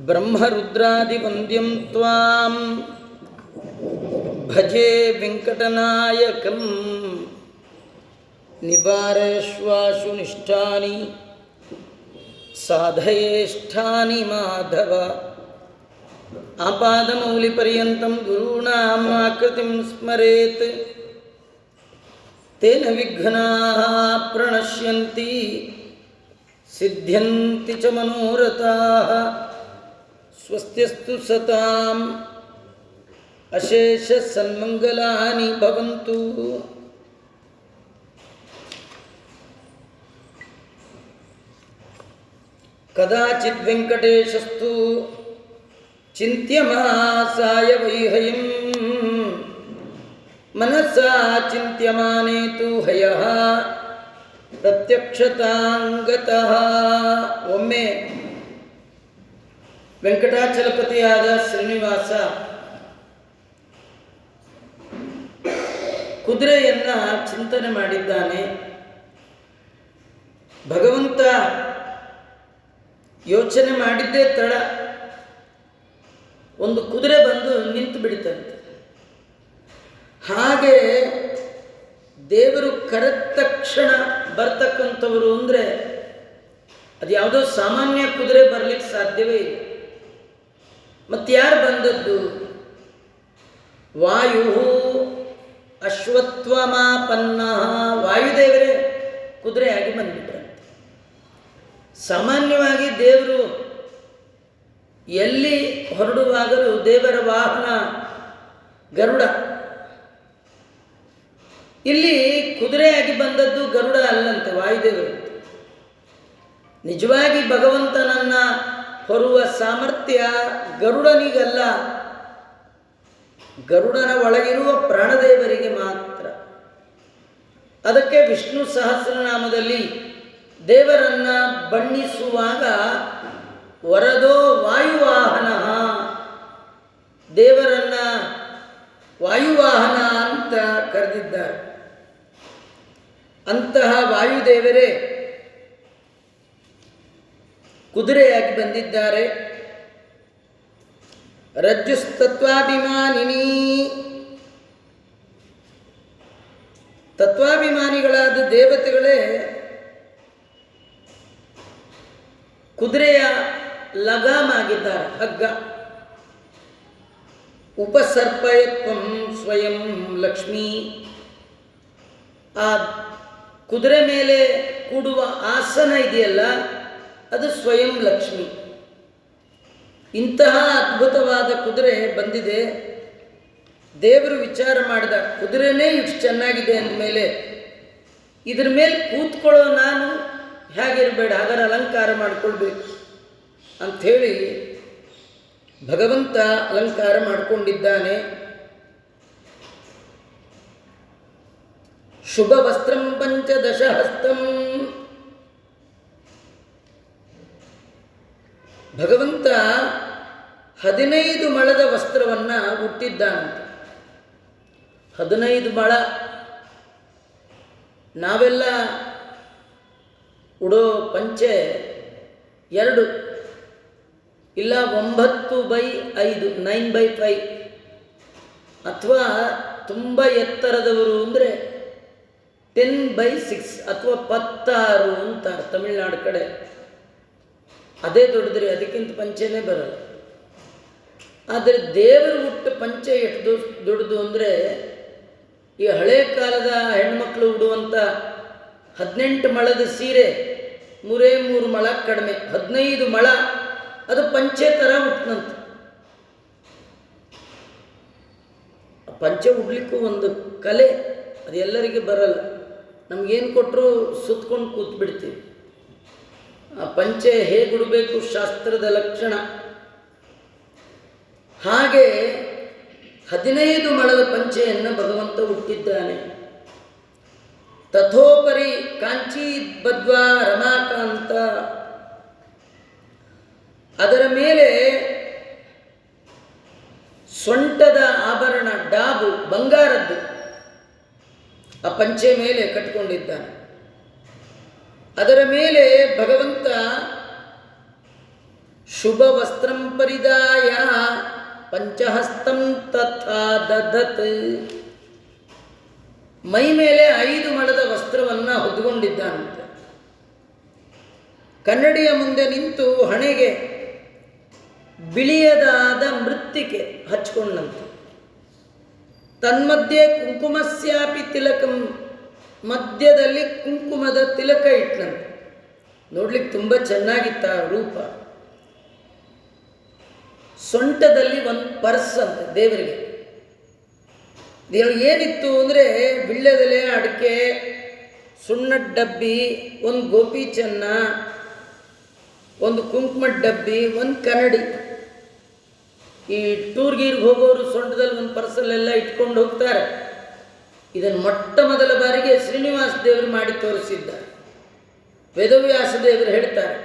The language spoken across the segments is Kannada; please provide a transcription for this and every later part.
ಬ್ರಹ್ಮರುದ್ರಾದಿವಂದ್ಯಂ ತ್ವಾಂ ಭಜೆ ವೆಂಕಟನಾಯಕಂ ನಿವಾರಯಶ್ವಾಶು ನಿಷ್ಠಾನಿ ಸಾಧಯೇಷ್ಠಾನಿ ಮಾಧವ ಆಪಾದಮೌಲಿಪರ್ಯಂತಂ ಗುರುಣಾಂ ಆಕೃತಿಂ ಸ್ಮರೇತ್ ತೇನ ವಿಘ್ನಾಃ ಪ್ರಣಶ್ಯಂತಿ ಸಿದ್ಧ್ಯಂತಿ ಚ ಮನೋರಥಾಃ. ಸ್ವಸ್ತ್ಯಸ್ತು ಸತಾಂ ಅಶೇಷ ಸನ್ಮಂಗಲಾನಿ ಭವಂತು. ಕದಾಚಿತ್ ವೆಂಕಟೇಶಸ್ತು ಚಿಂತ್ಯಮಾಸಾಯ ವೈಹಯಂ ಮನಸಾ ಚಿಂತ್ಯಮಾನೇ ತು ಹಯಃ ಪ್ರತ್ಯಕ್ಷತಾಂಗತಃ. ಒಮ್ಮೆ ವೆಂಕಟಾಚಲಪತಿಯಾದ ಶ್ರೀನಿವಾಸ ಕುದುರೆಯನ್ನ ಚಿಂತನೆ ಮಾಡಿದ್ದಾನೆ. ಭಗವಂತ ಯೋಚನೆ ಮಾಡಿದ್ದೇ ತಡ ಒಂದು ಕುದುರೆ ಬಂದು ನಿಂತು ಬಿಡಿತಂತೆ. ಹಾಗೆ ದೇವರು ಕರೆದ ತಕ್ಷಣ ಬರ್ತಕ್ಕಂಥವರು ಅಂದರೆ ಅದು ಯಾವುದೋ ಸಾಮಾನ್ಯ ಕುದುರೆ ಬರಲಿಕ್ಕೆ ಸಾಧ್ಯವೇ ಇಲ್ಲ. ಮತ್ತಾರು ಬಂದದ್ದು? ವಾಯು ಅಶ್ವತ್ವಮಾಪನ್ನ, ವಾಯುದೇವರೇ ಕುದುರೆಯಾಗಿ ಬಂದ್ಬಿಟ್ರಂತೆ. ಸಾಮಾನ್ಯವಾಗಿ ದೇವರು ಎಲ್ಲಿ ಹೊರಡುವಾಗಲೂ ದೇವರ ವಾಹನ ಗರುಡ. ಇಲ್ಲಿ ಕುದುರೆಯಾಗಿ ಬಂದದ್ದು ಗರುಡ ಅಲ್ಲಂತೆ, ವಾಯುದೇವರು. ನಿಜವಾಗಿ ಭಗವಂತನನ್ನ ಹೊರುವ ಸಾಮರ್ಥ್ಯ ಗರುಡನಿಗಲ್ಲ, ಗರುಡನ ಒಳಗಿರುವ ಪ್ರಾಣದೇವರಿಗೆ ಮಾತ್ರ. ಅದಕ್ಕೆ ವಿಷ್ಣು ಸಹಸ್ರನಾಮದಲ್ಲಿ ದೇವರನ್ನ ಬಣ್ಣಿಸುವಾಗ ವರದೋ ವಾಯುವಾಹನ, ದೇವರನ್ನ ವಾಯುವಾಹನ ಅಂತ ಕರೆದಿದ್ದಾರೆ. ಅಂತಹ ವಾಯುದೇವರೇ ಕುದುರೆಯಾಗಿ ಬಂದಿದ್ದಾರೆ. ರಜ್ಜುಸ್ತತ್ವಾಭಿಮಾನಿನಿ, ತತ್ವಾಭಿಮಾನಿಗಳಾದ ದೇವತೆಗಳೇ ಕುದುರೆಯ ಲಗಾಮಾಗಿದ್ದಾರೆ, ಹಗ್ಗ. ಉಪಸರ್ಪಯತ್ವಂ ಸ್ವಯಂ ಲಕ್ಷ್ಮೀ, ಆ ಕುದುರೆ ಮೇಲೆ ಕೂಡುವ ಆಸನ ಇದೆಯಲ್ಲ ಅದು ಸ್ವಯಂ ಲಕ್ಷ್ಮಿ. ಇಂತಹ ಅದ್ಭುತವಾದ ಕುದುರೆ ಬಂದಿದೆ. ದೇವರು ವಿಚಾರ ಮಾಡಿದ, ಕುದುರೆನೇ ಇಷ್ಟು ಚೆನ್ನಾಗಿದೆ ಅಂದಮೇಲೆ ಇದ್ರ ಮೇಲೆ ಕೂತ್ಕೊಳ್ಳೋ ನಾನು ಹೇಗಿರಬೇಡ, ಹಾಗಾದ್ರೆ ಅಲಂಕಾರ ಮಾಡಿಕೊಳ್ಬೇಕು ಅಂಥೇಳಿ ಭಗವಂತ ಅಲಂಕಾರ ಮಾಡಿಕೊಂಡಿದ್ದಾನೆ. ಶುಭ ವಸ್ತ್ರಂ ಪಂಚದಶಹಸ್ತಂ, ಭಗವಂತ 15 ಮೊಳದ ವಸ್ತ್ರವನ್ನು ಹುಟ್ಟಿದ್ದಾನಂತೆ. 15 ಮೊಳ. ನಾವೆಲ್ಲ ಉಡೋ ಪಂಚೆ 2 ಇಲ್ಲ 9/5, 9/5, ಅಥವಾ ತುಂಬ ಎತ್ತರದವರು ಅಂದರೆ 10/6 ಅಥವಾ 16 ಅಂತಾರೆ ತಮಿಳುನಾಡು ಕಡೆ. ಅದೇ ದೊಡ್ಡದ್ರಿ, ಅದಕ್ಕಿಂತ ಪಂಚೆನೇ ಬರಲ್ಲ. ಆದರೆ ದೇವರು ಹುಟ್ಟು ಪಂಚೆ ಎಷ್ಟು ದೊಡ್ಡದು ಅಂದರೆ, ಈ ಹಳೆ ಕಾಲದ ಹೆಣ್ಮಕ್ಳು ಉಡುವಂಥ 18 ಮೊಳದ ಸೀರೆ 3 ಮೊಳ ಕಡಿಮೆ, 15 ಮೊಳ, ಅದು ಪಂಚೆ ಥರ ಹುಟ್ಟನಂತೆ. ಪಂಚೆ ಉಡ್ಲಿಕ್ಕೂ ಒಂದು ಕಲೆ, ಅದು ಎಲ್ಲರಿಗೆ ಬರಲ್ಲ. ನಮಗೇನು ಕೊಟ್ಟರು ಸುತ್ಕೊಂಡು ಕೂತ್ ಬಿಡ್ತೀವಿ. ಆ ಪಂಚೆ ಹೇಗೆ ಉಡಬೇಕು ಶಾಸ್ತ್ರದ ಲಕ್ಷಣ. ಹಾಗೆ 15 ಮೊಳದ ಪಂಚೆಯನ್ನು ಭಗವಂತ ಹುಟ್ಟಿದ್ದಾನೆ. ತಥೋಪರಿ ಕಾಂಚಿ ಬದ್ವಾ ರಮಾಕಾಂತ, ಅದರ ಮೇಲೆ ಸೊಂಟದ ಆಭರಣ ಡಾಬು ಬಂಗಾರದ್ದು ಆ ಪಂಚೆ ಮೇಲೆ ಕಟ್ಟಿಕೊಂಡಿದ್ದಾನೆ. ಅದರ ಮೇಲೆ ಭಗವಂತ ಶುಭ ವಸ್ತ್ರಂ ಪರಿದಾಯ ಪಂಚಹಸ್ತಂ ತಥಾ ದದತ್. ಮೈ ಮೇಲೆ 5 ಮೊಳದ ವಸ್ತ್ರವನ್ನು ಹೊದ್ದುಕೊಂಡಿದ್ದಾನಂತೆ. ಕನ್ನಡಿಯ ಮುಂದೆ ನಿಂತು ಹಣೆಗೆ ಬಿಳಿಯದಾದ ಮೃತ್ತಿಕೆ ಹಚ್ಕೊಂಡಂತೆ. ತನ್ಮಧ್ಯೆ ಕುಂಕುಮಸ್ಯಾಪಿ ತಿಲಕಂ, ಮಧ್ಯದಲ್ಲಿ ಕುಂಕುಮದ ತಿಲಕ ಇಟ್ಟನಂತೆ. ನೋಡ್ಲಿಕ್ಕೆ ತುಂಬ ಚೆನ್ನಾಗಿತ್ತ ರೂಪ. ಸೊಂಟದಲ್ಲಿ ಒಂದು ಪರ್ಸ್ ಅಂತೆ ದೇವರಿಗೆ. ಏನಿತ್ತು ಅಂದರೆ ವಿಳ್ಯದೆಲೆ, ಅಡಿಕೆ, ಸುಣ್ಣದ ಡಬ್ಬಿ, ಒಂದು ಗೋಪಿ ಚೆನ್ನ, ಒಂದು ಕುಂಕುಮದ ಡಬ್ಬಿ, ಒಂದು ಕನ್ನಡಿ. ಈ ಟೂರ್ಗೀರ್ಗೆ ಹೋಗೋರು ಸೊಂಟದಲ್ಲಿ ಒಂದು ಪರ್ಸಲ್ಲೆಲ್ಲ ಇಟ್ಕೊಂಡು ಹೋಗ್ತಾರೆ. ಇದನ್ನು ಮೊಟ್ಟ ಮೊದಲ ಬಾರಿಗೆ ಶ್ರೀನಿವಾಸ ದೇವರು ಮಾಡಿ ತೋರಿಸಿದ್ದಾರೆ. ವೇದವ್ಯಾಸ ದೇವರು ಹೇಳ್ತಾರೆ,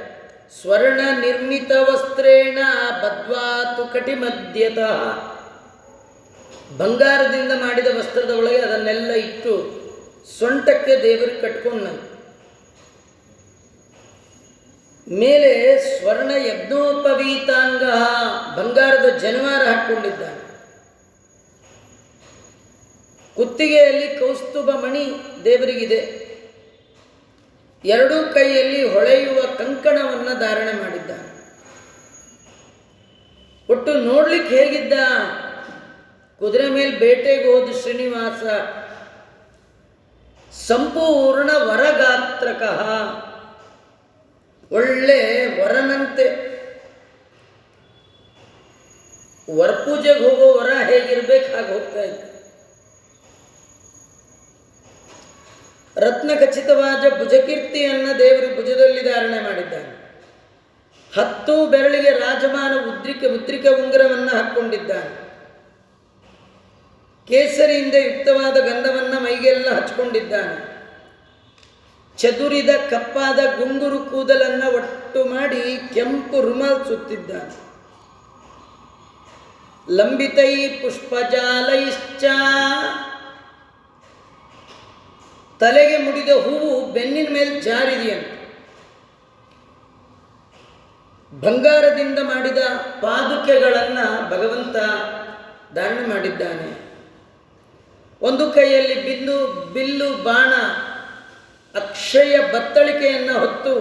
ಸ್ವರ್ಣ ನಿರ್ಮಿತ ವಸ್ತ್ರೇಣ ಬದ್ವಾತು ಕಟಿ ಮಧ್ಯತಃ. ಬಂಗಾರದಿಂದ ಮಾಡಿದ ವಸ್ತ್ರದ ಒಳಗೆ ಅದನ್ನೆಲ್ಲ ಇಟ್ಟು ಸೊಂಟಕ್ಕೆ ದೇವರಿಗೆ ಕಟ್ಕೊಂಡನು. ಮೇಲೆ ಸ್ವರ್ಣ ಯಜ್ಞೋಪವೀತಾಂಗ, ಬಂಗಾರದ ಜನವಾರ ಹಾಕ್ಕೊಂಡಿದ್ದಾನೆ. ಕುತ್ತಿಗೆಯಲ್ಲಿ ಕೌಸ್ತುಭ ಮಣಿ ದೇವರಿಗಿದೆ. 2 ಕೈಯಲ್ಲಿ ಹೊಳೆಯುವ ಕಂಕಣವನ್ನು ಧಾರಣೆ ಮಾಡಿದ್ದಾನೆ. ಒಟ್ಟು ನೋಡ್ಲಿಕ್ಕೆ ಹೇಗಿದ್ದ? ಕುದುರೆ ಮೇಲೆ ಬೇಟೆಗೆ ಹೋದ ಶ್ರೀನಿವಾಸ ಸಂಪೂರ್ಣ ವರಗಾತ್ರಕಃ, ಒಳ್ಳೆ ವರನಂತೆ. ವರಪೂಜೆಗೆ ಹೋಗೋ ವರ ಹೇಗಿರ್ಬೇಕು ಹಾಗೆ ಹೋಗ್ತಾ ಇದ್ದ. ರತ್ನಖಚಿತವಾದ ಭುಜಕೀರ್ತಿಯನ್ನು ದೇವರು ಭುಜದಲ್ಲಿ ಧಾರಣೆ ಮಾಡಿದ್ದಾನೆ. 10 ಬೆರಳಿಗೆ ರಾಜಮಾನ ಮುದ್ರಿಕೆ ಉಂಗುರವನ್ನು ಹಾಕ್ಕೊಂಡಿದ್ದಾನೆ. ಕೇಸರಿಯಿಂದ ಯುಕ್ತವಾದ ಗಂಧವನ್ನು ಮೈಗೆಲ್ಲ ಹಚ್ಕೊಂಡಿದ್ದಾನೆ. ಚದುರಿದ ಕಪ್ಪಾದ ಗುಂಗುರು ಕೂದಲನ್ನು ಒಟ್ಟು ಮಾಡಿ ಕೆಂಪು ರುಮಾಲ್ ಸುತ್ತಿದ್ದಾನೆ. ಲಂಬಿತೈ ಪುಷ್ಪಜಾಲೈಶ್ಚ, ತಲೆಗೆ ಮುಡಿದ ಹೂವು ಬೆನ್ನಿನ ಮೇಲೆ ಜಾರಿದೆಯಂತೆ. ಬಂಗಾರದಿಂದ ಮಾಡಿದ ಪಾದುಕೆಗಳನ್ನು ಭಗವಂತ ಧಾರಣೆ ಮಾಡಿದ್ದಾನೆ. ಒಂದು ಕೈಯಲ್ಲಿ ಬಿಲ್ಲು ಬಾಣ ಅಕ್ಷಯ ಬತ್ತಳಿಕೆಯನ್ನು ಹೊತ್ತು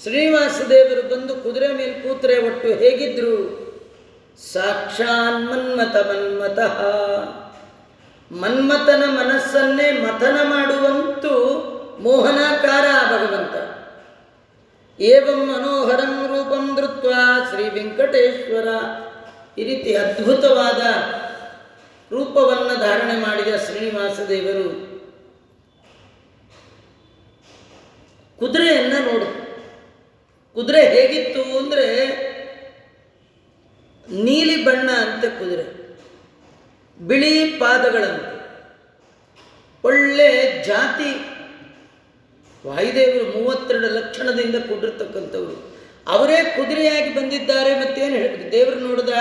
ಶ್ರೀನಿವಾಸ ದೇವರು ಬಂದು ಕುದುರೆ ಮೇಲೆ ಕೂತ್ರೆ ಒಟ್ಟು ಹೇಗಿದ್ರು? ಸಾಕ್ಷಾನ್ ಮನ್ಮಥಃ, ಮನ್ಮಥನ ಮನಸ್ಸನ್ನೇ ಮಥನ ಮಾಡುವಂತೂ ಮೋಹನಾಕಾರ ಭಗವಂತ. ಏವಂ ಮನೋಹರಂ ರೂಪಂ ಧೃತ್ವಾ ಶ್ರೀ ವೆಂಕಟೇಶ್ವರ, ಈ ರೀತಿ ಅದ್ಭುತವಾದ ರೂಪವನ್ನು ಧಾರಣೆ ಮಾಡಿದ ಶ್ರೀನಿವಾಸ ದೇವರು ಕುದುರೆಯನ್ನು ನೋಡು. ಕುದುರೆ ಹೇಗಿತ್ತು ಅಂದರೆ ನೀಲಿ ಬಣ್ಣ ಅಂತೆ ಕುದುರೆ, ಬಿಳಿ ಪಾದಗಳಂತೆ, ಒಳ್ಳೆ ಜಾತಿ. ವಾಯುದೇವರು 32 ಲಕ್ಷಣದಿಂದ ಕೂಡಿರ್ತಕ್ಕಂಥವ್ರು. ಅವರೇ ಕುದುರೆಯಾಗಿ ಬಂದಿದ್ದಾರೆ. ಮತ್ತೇನು ಹೇಳಿ ದೇವರು ನೋಡಿದ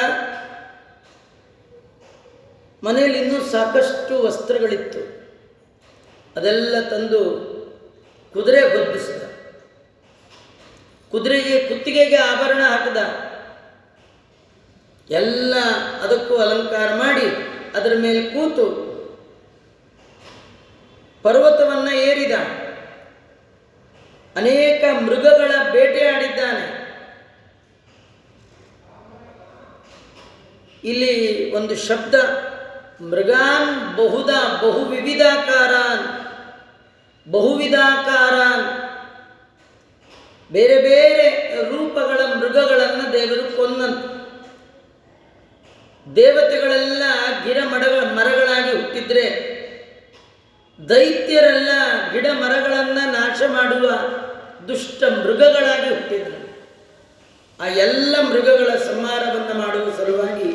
ಮನೆಯಲ್ಲಿ ಇನ್ನೂ ಸಾಕಷ್ಟು ವಸ್ತ್ರಗಳಿತ್ತು, ಅದೆಲ್ಲ ತಂದು ಕುದುರೆ ಹೊದ್ದಿಸಿದ. ಕುದುರೆಗೆ ಕುತ್ತಿಗೆಗೆ ಆಭರಣ ಹಾಕಿದ. ಎಲ್ಲ ಅದಕ್ಕೂ ಅಲಂಕಾರ ಮಾಡಿ ಅದರ ಮೇಲೆ ಕೂತು ಪರ್ವತವನ್ನು ಏರಿದ. ಅನೇಕ ಮೃಗಗಳ ಬೇಟೆಯಾಡಿದ್ದಾನೆ. ಇಲ್ಲಿ ಒಂದು ಶಬ್ದ, ಮೃಗಾನ್ ಬಹುವಿಧಾಕಾರಾನ್, ಬೇರೆ ಬೇರೆ ರೂಪಗಳ ಮೃಗಗಳನ್ನು ದೇವರು ಕೊಂದಂತೆ. ದೇವತೆಗಳೆಲ್ಲ ಮರಗಳಾಗಿ ಹುಟ್ಟಿದ್ರೆ, ದೈತ್ಯರೆಲ್ಲ ಗಿಡ ಮರಗಳನ್ನು ನಾಶ ಮಾಡುವ ದುಷ್ಟ ಮೃಗಗಳಾಗಿ ಹುಟ್ಟಿದ್ರು. ಆ ಎಲ್ಲ ಮೃಗಗಳ ಸಂಹಾರವನ್ನು ಮಾಡುವ ಸಲುವಾಗಿ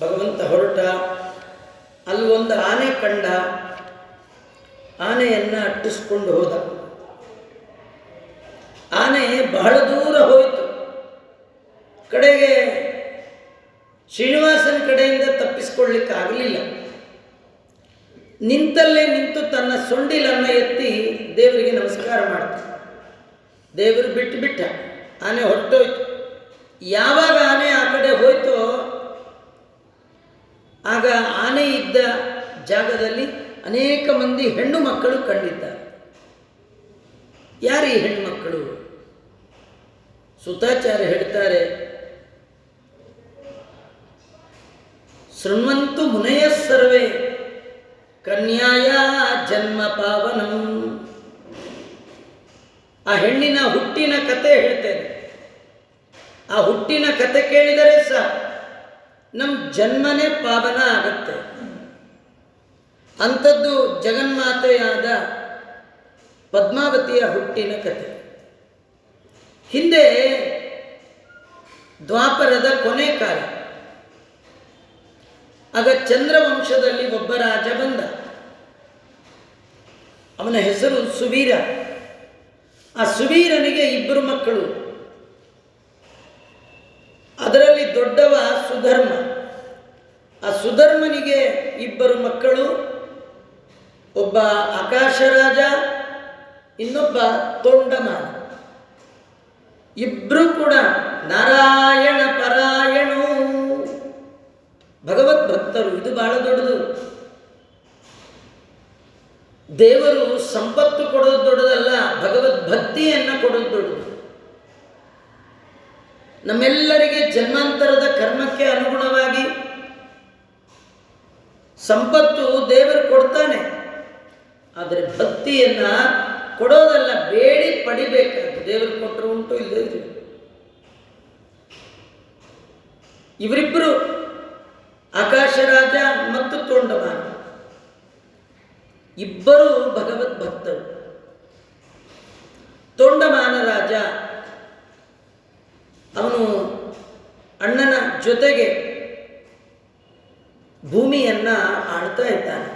ಭಗವಂತ ಹೊರಟ. ಅಲ್ಲಿ ಒಂದು ಆನೆ ಕಂಡ. ಆನೆಯನ್ನು ಅಟ್ಟಿಸ್ಕೊಂಡು ಹೋದ. ಆನೆ ಬಹಳ ದೂರ ಹೋಯಿತು. ಕಡೆಗೆ ಶ್ರೀನಿವಾಸನ ಕಡೆಯಿಂದ ತಪ್ಪಿಸ್ಕೊಳ್ಳಿಕ್ಕೆ ಆಗಲಿಲ್ಲ. ನಿಂತಲ್ಲೇ ನಿಂತು ತನ್ನ ಸೊಂಡಿಲನ್ನು ಎತ್ತಿ ದೇವರಿಗೆ ನಮಸ್ಕಾರ ಮಾಡ್ತ. ದೇವರು ಬಿಟ್ಟು ಆನೆ ಹೊರಟೋಯ್ತು. ಯಾವಾಗ ಆನೆ ಆ ಕಡೆ ಹೋಯ್ತೋ ಆಗ ಆನೆ ಇದ್ದ ಜಾಗದಲ್ಲಿ ಅನೇಕ ಮಂದಿ ಹೆಣ್ಣು ಮಕ್ಕಳು ಕಂಡಿದ್ದಾರೆ. ಯಾರು ಈ ಹೆಣ್ಣು ಮಕ್ಕಳು? ಸುತಾಚಾರ್ಯ ಹೇಳ್ತಾರೆ, ಶೃಣ್ವಂತು ಮುನಯ ಸರ್ವೇ ಕನ್ಯಾಯ ಜನ್ಮ ಪಾವನಂ. ಆ ಹೆಣ್ಣಿನ ಹುಟ್ಟಿನ ಕತೆ ಹೇಳ್ತೇನೆ. ಆ ಹುಟ್ಟಿನ ಕತೆ ಕೇಳಿದರೆ ಸಹ ನಮ್ಮ ಜನ್ಮನೇ ಪಾವನ ಆಗತ್ತೆ. ಅಂಥದ್ದು ಜಗನ್ಮಾತೆಯಾದ ಪದ್ಮಾವತಿಯ ಹುಟ್ಟಿನ ಕತೆ. ಹಿಂದೆ ದ್ವಾಪರದ ಕೊನೆ ಕಾಲ, ಆಗ ಚಂದ್ರವಂಶದಲ್ಲಿ ಒಬ್ಬ ರಾಜ ಬಂದ. ಅವನ ಹೆಸರು ಸುವೀರ. ಆ ಸುವೀರನಿಗೆ ಇಬ್ಬರು ಮಕ್ಕಳು. ಅದರಲ್ಲಿ ದೊಡ್ಡವ ಸುಧರ್ಮ. ಆ ಸುಧರ್ಮನಿಗೆ ಇಬ್ಬರು ಮಕ್ಕಳು, ಒಬ್ಬ ಆಕಾಶರಾಜ, ಇನ್ನೊಬ್ಬ ತೊಂಡಮಾನ. ಇಬ್ಬರು ಕೂಡ ನಾರಾಯಣ ಪರಾಯಣು, ಭಗವದ್ಭಕ್ತರು. ಇದು ಬಹಳ ದೊಡ್ಡದು. ದೇವರು ಸಂಪತ್ತು ಕೊಡೋದು ದೊಡ್ಡದಲ್ಲ, ಭಗವದ್ಭಕ್ತಿಯನ್ನು ಕೊಡೋದು ದೊಡ್ಡದು. ನಮ್ಮೆಲ್ಲರಿಗೆ ಜನ್ಮಾಂತರದ ಕರ್ಮಕ್ಕೆ ಅನುಗುಣವಾಗಿ ಸಂಪತ್ತು ದೇವರು ಕೊಡ್ತಾನೆ. ಆದರೆ ಭಕ್ತಿಯನ್ನ ಕೊಡೋದಲ್ಲ, ಬೇಡಿ ಪಡಿಬೇಕಾದ್ದು. ದೇವರು ಕೊಟ್ಟರು ಉಂಟು, ಇಲ್ಲದೆ ಇವರಿಬ್ಬರು ಆಕಾಶರಾಜ ಮತ್ತು ತೊಂಡಮಾನ ಇಬ್ಬರು ಭಗವದ್ಭಕ್ತರು. ತೊಂಡಮಾನ ರಾಜ ಅವನು ಅಣ್ಣನ ಜೊತೆಗೆ ಭೂಮಿಯನ್ನ ಆಳ್ತಾ ಇದ್ದಾನೆ.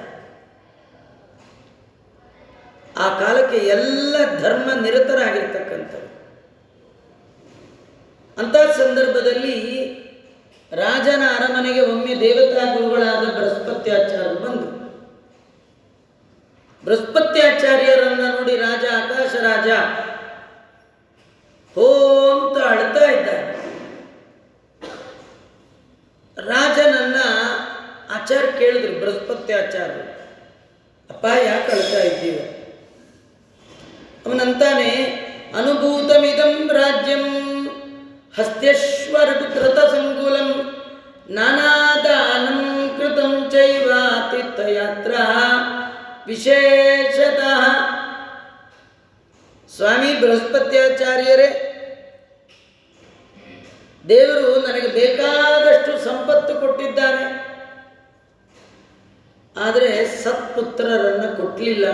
ಆ ಕಾಲಕ್ಕೆ ಎಲ್ಲ ಧರ್ಮ ನಿರತರಾಗಿರ್ತಕ್ಕಂಥದ್ದು. ಅಂಥ ಸಂದರ್ಭದಲ್ಲಿ ರಾಜನ ಅರಮನೆಗೆ ಒಮ್ಮೆ ದೇವತಾ ಗುರುಗಳಾದ ಬೃಹಸ್ಪತ್ಯಾಚಾರ್ಯರು ಬಂದರು. ಬೃಹಸ್ಪತ್ಯಾಚಾರ್ಯರನ್ನ ನೋಡಿ ರಾಜ ಆಕಾಶ ರಾಜ ಹೋ ಅಂತ ಅಳ್ತಾ ಇದ್ದಾನೆ. ರಾಜನನ್ನ ಆಚಾರ್ಯ ಕೇಳಿದ್ರು, ಬೃಹಸ್ಪತ್ಯಾಚಾರ್ಯರು, ಅಪ್ಪ ಯಾಕೆ ಅಳ್ತಾ ಇದ್ದೀವ? ಅವನಂತಾನೆ, ಅನುಭೂತಮಿದಂ ರಾಜ್ಯಂ ಹಸ್ತ್ಯಶ್ವರ ಧೃತ ಸಂಕುಲಂ ನಾನಾದಾನಂ ಕೃತಂ ಚೈವ ತೀರ್ಥಯಾತ್ರಾ ವಿಶೇಷತಃ. ಸ್ವಾಮಿ ಬೃಹಸ್ಪತ್ಯಾಚಾರ್ಯರೇ, ದೇವರು ನನಗೆ ಬೇಕಾದಷ್ಟು ಸಂಪತ್ತು ಕೊಟ್ಟಿದ್ದಾನೆ, ಆದರೆ ಸತ್ಪುತ್ರರನ್ನು ಕೊಟ್ಟಲಿಲ್ಲ.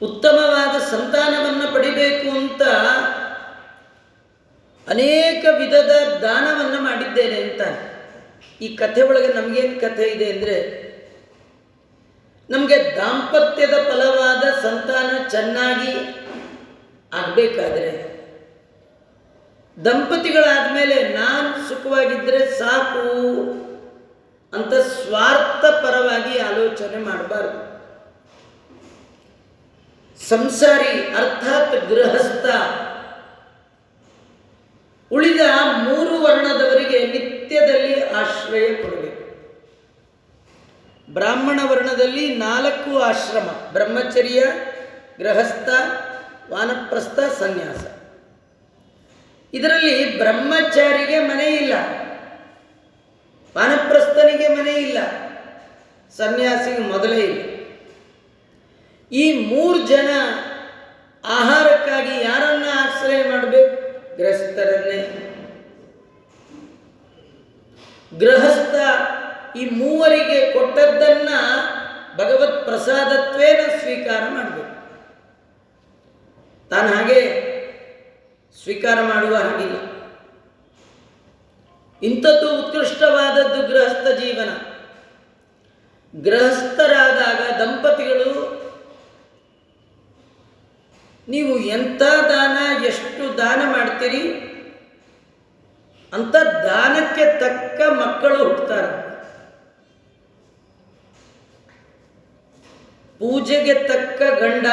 ಉತ್ತಮವಾದ ಸಂತಾನವನ್ನು ಪಡಿಬೇಕು ಅಂತ ಅನೇಕ ವಿಧದ ದಾನವನ್ನು ಮಾಡಿದ್ದೇನೆ ಅಂತ. ಈ ಕಥೆ ಒಳಗೆ ನಮಗೇನು ಕಥೆ ಇದೆ ಅಂದರೆ, ನಮಗೆ ದಾಂಪತ್ಯದ ಫಲವಾದ ಸಂತಾನ ಚೆನ್ನಾಗಿ ಆಗಬೇಕಾದ್ರೆ, ದಂಪತಿಗಳಾದ ಮೇಲೆ ನಾನು ಸುಖವಾಗಿದ್ದರೆ ಸಾಕು ಅಂತ ಸ್ವಾರ್ಥ ಪರವಾಗಿ ಆಲೋಚನೆ ಮಾಡಬಾರ್ದು. ಸಂಸಾರಿ ಅರ್ಥಾತ್ ಗೃಹಸ್ಥ ಉಳಿದ 3 ವರ್ಣದವರಿಗೆ ನಿತ್ಯದಲ್ಲಿ ಆಶ್ರಯ ಕೊಡಬೇಕು. ಬ್ರಾಹ್ಮಣ ವರ್ಣದಲ್ಲಿ 4 ಆಶ್ರಮ: ಬ್ರಹ್ಮಚರ್ಯ, ಗೃಹಸ್ಥ, ವಾನಪ್ರಸ್ಥ, ಸನ್ಯಾಸ. ಇದರಲ್ಲಿ ಬ್ರಹ್ಮಚಾರಿಗೆ ಮನೆ ಇಲ್ಲ, ವಾನಪ್ರಸ್ಥನಿಗೆ ಮನೆ ಇಲ್ಲ, ಸನ್ಯಾಸಿಗೆ ಮೊದಲೇ ಇಲ್ಲ. ಈ 3 ಜನ ಆಹಾರಕ್ಕಾಗಿ ಯಾರನ್ನ ಆಶ್ರಯ ಮಾಡಬೇಕು? ಗೃಹಸ್ಥರನ್ನೇ. ಗೃಹಸ್ಥ ಈ 3 ಕೊಟ್ಟದ್ದನ್ನ ಭಗವತ್ ಪ್ರಸಾದತ್ವೇನ ಸ್ವೀಕಾರ ಮಾಡಬೇಕು. ತಾನು ಹಾಗೆ ಸ್ವೀಕಾರ ಮಾಡುವ ಹಾಗಿಲ್ಲ. ಇಂಥದ್ದು ಉತ್ಕೃಷ್ಟವಾದದ್ದು ಗೃಹಸ್ಥ ಜೀವನ. ಗೃಹಸ್ಥರಾದಾಗ ದಂಪತಿಗಳು ನೀವು ಎಂಥ ದಾನ, ಎಷ್ಟು ದಾನ ಮಾಡ್ತೀರಿ ಅಂತ ದಾನಕ್ಕೆ ತಕ್ಕ ಮಕ್ಕಳು ಹುಟ್ಟುತ್ತಾರೆ. ಪೂಜೆಗೆ ತಕ್ಕ ಗಂಡ,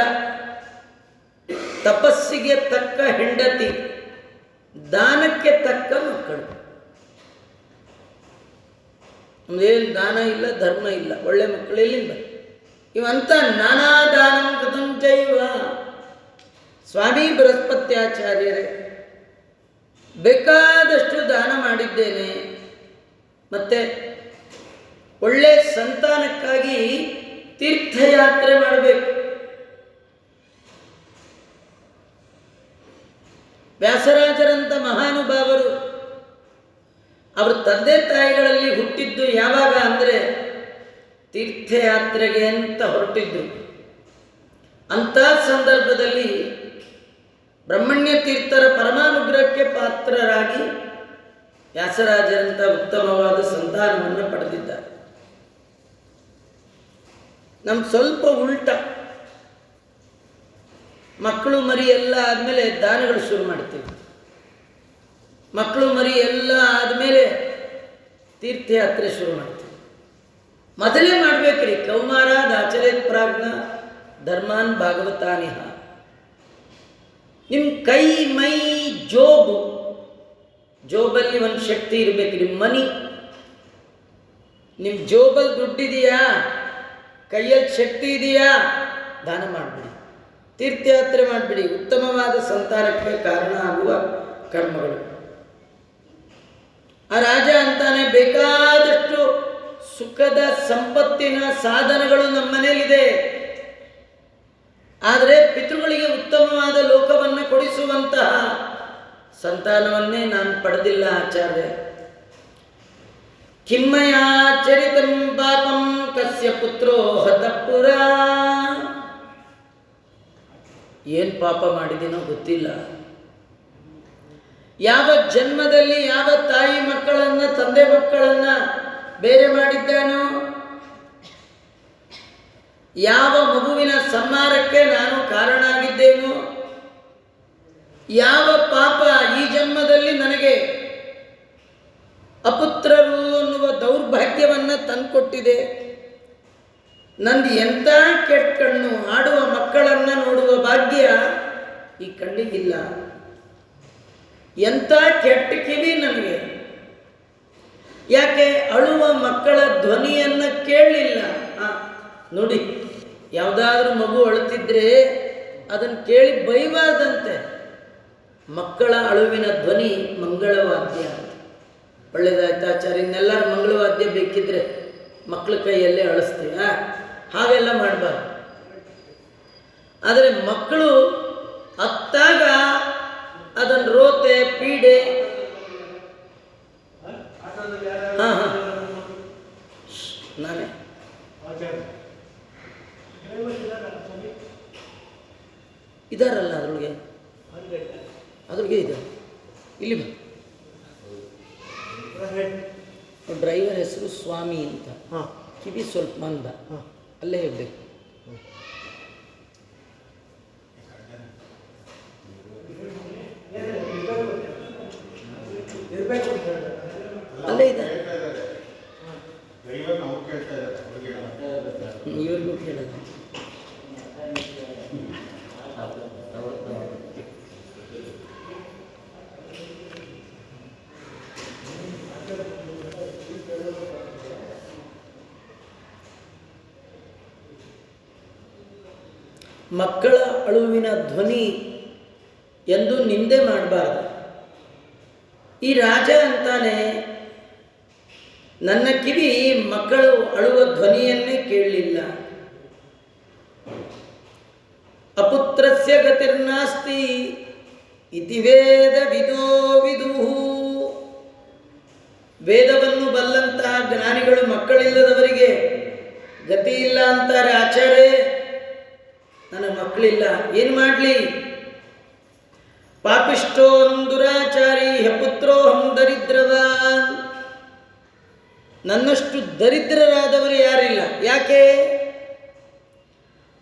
ತಪಸ್ಸಿಗೆ ತಕ್ಕ ಹೆಂಡತಿ, ದಾನಕ್ಕೆ ತಕ್ಕ ಮಕ್ಕಳು. ನಮ್ದೇನು ದಾನ ಇಲ್ಲ, ಧರ್ಮ ಇಲ್ಲ, ಒಳ್ಳೆ ಮಕ್ಕಳು ಎಲ್ಲಿಂದ? ಇವಂತ ನಾನಾ ದಾನಂ ಕೃತಂಚೈವ. ಸ್ವಾಮಿ ಬೃಹಸ್ಪತ್ಯಾಚಾರ್ಯರೇ, ಬೇಕಾದಷ್ಟು ದಾನ ಮಾಡಿದ್ದೇನೆ, ಮತ್ತೆ ಒಳ್ಳೆ ಸಂತಾನಕ್ಕಾಗಿ ತೀರ್ಥಯಾತ್ರೆ ಮಾಡಬೇಕು. ವ್ಯಾಸರಾಜರಂಥ ಮಹಾನುಭಾವರು ಅವರ ತಂದೆ ತಾಯಿಗಳಲ್ಲಿ ಹುಟ್ಟಿದ್ದು ಯಾವಾಗ ಅಂದರೆ ತೀರ್ಥಯಾತ್ರೆಗೆ ಅಂತ ಹೊರಟಿದ್ದು. ಅಂಥ ಸಂದರ್ಭದಲ್ಲಿ ಬ್ರಹ್ಮಣ್ಯ ತೀರ್ಥರ ಪರಮಾನುಗ್ರಹಕ್ಕೆ ಪಾತ್ರರಾಗಿ ವ್ಯಾಸರಾಜರಂಥ ಉತ್ತಮವಾದ ಸಂತಾನವನ್ನು ಪಡೆದಿದ್ದಾರೆ. ನಮ್ಮ ಸ್ವಲ್ಪ ಉಲ್ಟ, ಮಕ್ಕಳು ಮರಿ ಎಲ್ಲ ಆದಮೇಲೆ ದಾನಗಳು ಶುರು ಮಾಡ್ತೀವಿ. ಮಕ್ಕಳು ಮರಿ ಎಲ್ಲ ಆದಮೇಲೆ ತೀರ್ಥಯಾತ್ರೆ ಶುರು ಮಾಡ್ತೀವಿ. ಮೊದಲೇ ಮಾಡಬೇಕ್ರಿ. ಕೌಮಾರಾದ ಆಚರೇತ್ ಪ್ರಾಜ್ಞ ಧರ್ಮಾನ್ ಭಾಗವತಾನಿಹ. ನಿಮ್ಮ ಕೈ ಮೈ ಜೋಬಲ್ಲಿ ಒಂದು ಶಕ್ತಿ ಇರಬೇಕು. ನಿಮ್ಮ ಮನಿ, ನಿಮ್ಮ ಜೋಬಲ್ಲಿ ದುಡ್ಡಿದೆಯಾ, ಕೈಯಲ್ಲಿ ಶಕ್ತಿ ಇದೆಯಾ, ದಾನ ಮಾಡಿಬಿಡಿ, ತೀರ್ಥಯಾತ್ರೆ ಮಾಡಿಬಿಡಿ. ಉತ್ತಮವಾದ ಸಂತಾನಕ್ಕೆ ಕಾರಣ ಆಗುವ ಕರ್ಮಗಳು. ಆ ರಾಜ ಅಂತಾನೆ, ಬೇಕಾದಷ್ಟು ಸುಖದ ಸಂಪತ್ತಿನ ಸಾಧನಗಳು ನಮ್ಮ ಮನೇಲಿದೆ, ಆದರೆ ಪಿತೃಗಳಿಗೆ ಉತ್ತಮವಾದ ಲೋಕವನ್ನು ಕೊಡಿಸುವಂತಹ ಸಂತಾನವನ್ನೇ ನಾನು ಪಡೆದಿಲ್ಲ ಆಚಾರ್ಯ. ಕಿಮ್ಮಯಾ ಚರಿತಂ ಪಾಪಂ ಕಸ್ಯ ಪುತ್ರೋ ಹತಪುರ. ಏನು ಪಾಪ ಮಾಡಿದ್ದೀನೋ ಗೊತ್ತಿಲ್ಲ. ಯಾವ ಜನ್ಮದಲ್ಲಿ ಯಾವ ತಾಯಿ ಮಕ್ಕಳನ್ನ, ತಂದೆ ಮಕ್ಕಳನ್ನ ಬೇರೆ ಮಾಡಿದ್ದಾನೋ, ಯಾವ ಮಗುವಿನ ಸಂಹಾರಕ್ಕೆ ನಾನು ಕಾರಣ ಆಗಿದ್ದೇನೋ, ಯಾವ ಪಾಪ ಈ ಜನ್ಮದಲ್ಲಿ ನನಗೆ ಅಪುತ್ರರು ಅನ್ನುವ ದೌರ್ಭಾಗ್ಯವನ್ನು ತಂದುಕೊಟ್ಟಿದೆ. ನಂದು ಎಂಥ ಕೆಟ್ಟ ಕಣ್ಣು, ಆಡುವ ಮಕ್ಕಳನ್ನು ನೋಡುವ ಭಾಗ್ಯ ಈ ಕಣ್ಣಿಗಿಲ್ಲ. ಎಂಥ ಕೆಟ್ಟ ಕಿವಿ ನನಗೆ. ಯಾಕೆ? ಅಳುವ ಮಕ್ಕಳ ಧ್ವನಿಯನ್ನು ಕೇಳಲಿಲ್ಲ. ನೋಡಿ, ಯಾವುದಾದ್ರೂ ಮಗು ಅಳುತ್ತಿದ್ರೆ ಅದನ್ನು ಕೇಳಿ ಬೈಬಾರ್ದಂತೆ. ಮಕ್ಕಳ ಅಳುವಿನ ಧ್ವನಿ ಮಂಗಳವಾದ್ಯ ಅಂತ. ಒಳ್ಳೆಯದಾಯ್ತು ಆಚಾರ್ಯ, ಇನ್ನೆಲ್ಲರೂ ಮಂಗಳವಾದ್ಯ ಬೇಕಿದ್ರೆ ಮಕ್ಕಳ ಕೈಯಲ್ಲೇ ಅಳಿಸ್ತೀವಿ. ಹಾಗೆಲ್ಲ ಮಾಡಬಾರ್ದು. ಆದರೆ ಮಕ್ಕಳು ಅತ್ತಾಗ ಅದನ್ನು ರೋತೆ ಪೀಡೆ ನಾನೇ ಇದಾರಲ್ಲ ಅದ್ರೊಳಗೆ ಇದೆ. ಇಲ್ಲಿ ಡ್ರೈವರ್ ಹೆಸರು ಸ್ವಾಮಿ ಅಂತ. ಕಿವಿ ಸ್ವಲ್ಪ ಮಂದ, ಅಲ್ಲೇ ಇರಬೇಕು. ಅಲ್ಲೇ ಇದೆ. ಇವ್ರಿಗೂ ಕೇಳೋದು. ಮಕ್ಕಳ ಅಳುವಿನ ಧ್ವನಿ ಎಂದು ನಿಂದೆ ಮಾಡಬಾರ್ದು. ಈ ರಾಜ ಅಂತಾನೆ, ನನ್ನ ಕಿವಿ ಮಕ್ಕಳು ಅಳುವ ಧ್ವನಿಯನ್ನೇ ಕೇಳಲಿಲ್ಲ. ಅಪುತ್ರಸ್ಯ ಗತಿರ್ನಾಸ್ತಿ ಇತಿ ವೇದ ವಿದೋ ವಿದುಹು. ವೇದವನ್ನು ಬಲ್ಲಂತಹ ಜ್ಞಾನಿಗಳು ಮಕ್ಕಳಿಲ್ಲದವರಿಗೆ ಗತಿ ಇಲ್ಲ ಅಂತಾರೆ. ಆಚಾರ್ಯ, ನನಗೆ ಮಕ್ಕಳಿಲ್ಲ, ಏನು ಮಾಡಲಿ? ಪಾಪಿಷ್ಟೋಹಂ ದುರಾಚಾರಿ ಪುತ್ರೋಹಂ ದರಿದ್ರವಾನ್. ನನ್ನಷ್ಟು ದರಿದ್ರರಾದವರು ಯಾರಿಲ್ಲ. ಯಾಕೆ?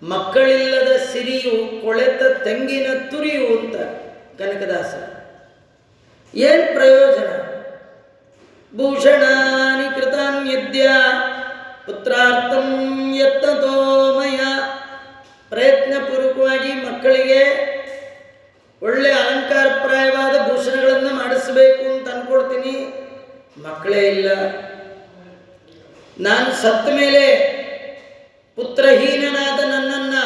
ಮಕ್ಕಳಿಲ್ಲದ ಸಿರಿಯು ಕೊಳೆತ ತೆಂಗಿನ ತುರಿಯು ಅಂತ ಕನಕದಾಸ. ಏನು ಪ್ರಯೋಜನ? ಭೂಷಣಾನಿ ಕೃತಾನ್ಯದ್ಯ ಪುತ್ರಾರ್ಥಂ ಯತ್ನತೋ ಮಯ. ಪ್ರಯತ್ನಪೂರ್ವಕವಾಗಿ ಮಕ್ಕಳಿಗೆ ಒಳ್ಳೆ ಅಲಂಕಾರಪ್ರಾಯವಾದ ಭೂಷಣಗಳನ್ನು ಮಾಡಿಸಬೇಕು ಅಂತ ಅಂದ್ಕೊಳ್ತೀನಿ, ಮಕ್ಕಳೇ ಇಲ್ಲ. ನಾನು ಸತ್ತ ಮೇಲೆ ಪುತ್ರಹೀನನಾದ ನನ್ನನ್ನು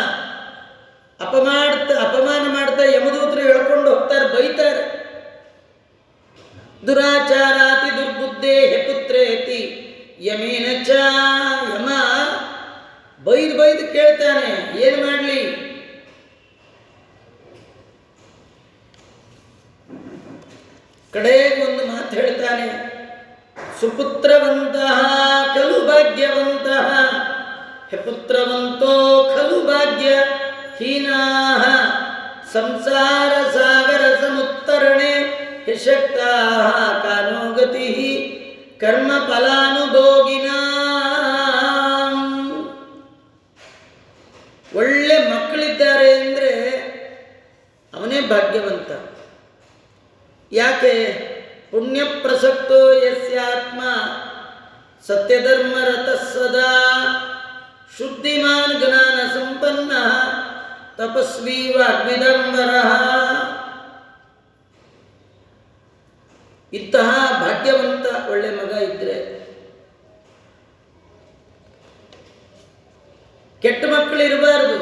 ಅಪಮಾನ ಮಾಡ್ತಾ ಯಮದೂತರು ಹೇಳ್ಕೊಂಡು ಹೋಗ್ತಾರೆ, ಬೈತಾರೆ. ದುರಾಚಾರಾತಿ ದುರ್ಬುದ್ಧೇ ಹೆ ಪುತ್ರೇತಿ ಯಮೇನ ಚ. ಯಮ ಬೈದು ಕೇಳ್ತಾನೆ, ಏನು ಮಾಡಲಿ? ಕಡೆಗೆ ಒಂದು ಮಾತು ಹೇಳ್ತಾನೆ, ಸುಪುತ್ರವಂತಹ ಖಲು ಭಾಗ್ಯವಂತಹ ಹೆ ಪುತ್ರವಂತೋ ಖಲು ಭಾಗ್ಯ ಹೀನಾಃ ಸಂಸಾರ ಸಾಗರ ಸಮುತ್ತರಣೆ ಹಿ ಶಕ್ತಾಃ ಕಾನೋ ಗತಿಃ ಕರ್ಮ ಫಲಾನುಭೋಗಿನಾಂ. ಒಳ್ಳೆ ಮಕ್ಕಳಿದ್ದಾರೆ ಅಂದರೆ ಅವನೇ ಭಾಗ್ಯವಂತ. ಯಾಕೆ? ಪುಣ್ಯ ಪ್ರಸಕ್ತೋ ಯಸ್ಯಾತ್ಮ ಸತ್ಯಧರ್ಮರತ ಸದಾ ಶುದ್ಧಿಮಾನ್ ಜ್ಞಾನ ಸಂಪನ್ನ ತಪಸ್ವಿ ವಾಗ್ವಿದಂಬರ. ಇಂತಹ ಭಾಗ್ಯವಂತ ಒಳ್ಳೆ ಮಗ ಇದ್ರೆ. ಕೆಟ್ಟ ಮಕ್ಕಳು ಇರಬಾರದು.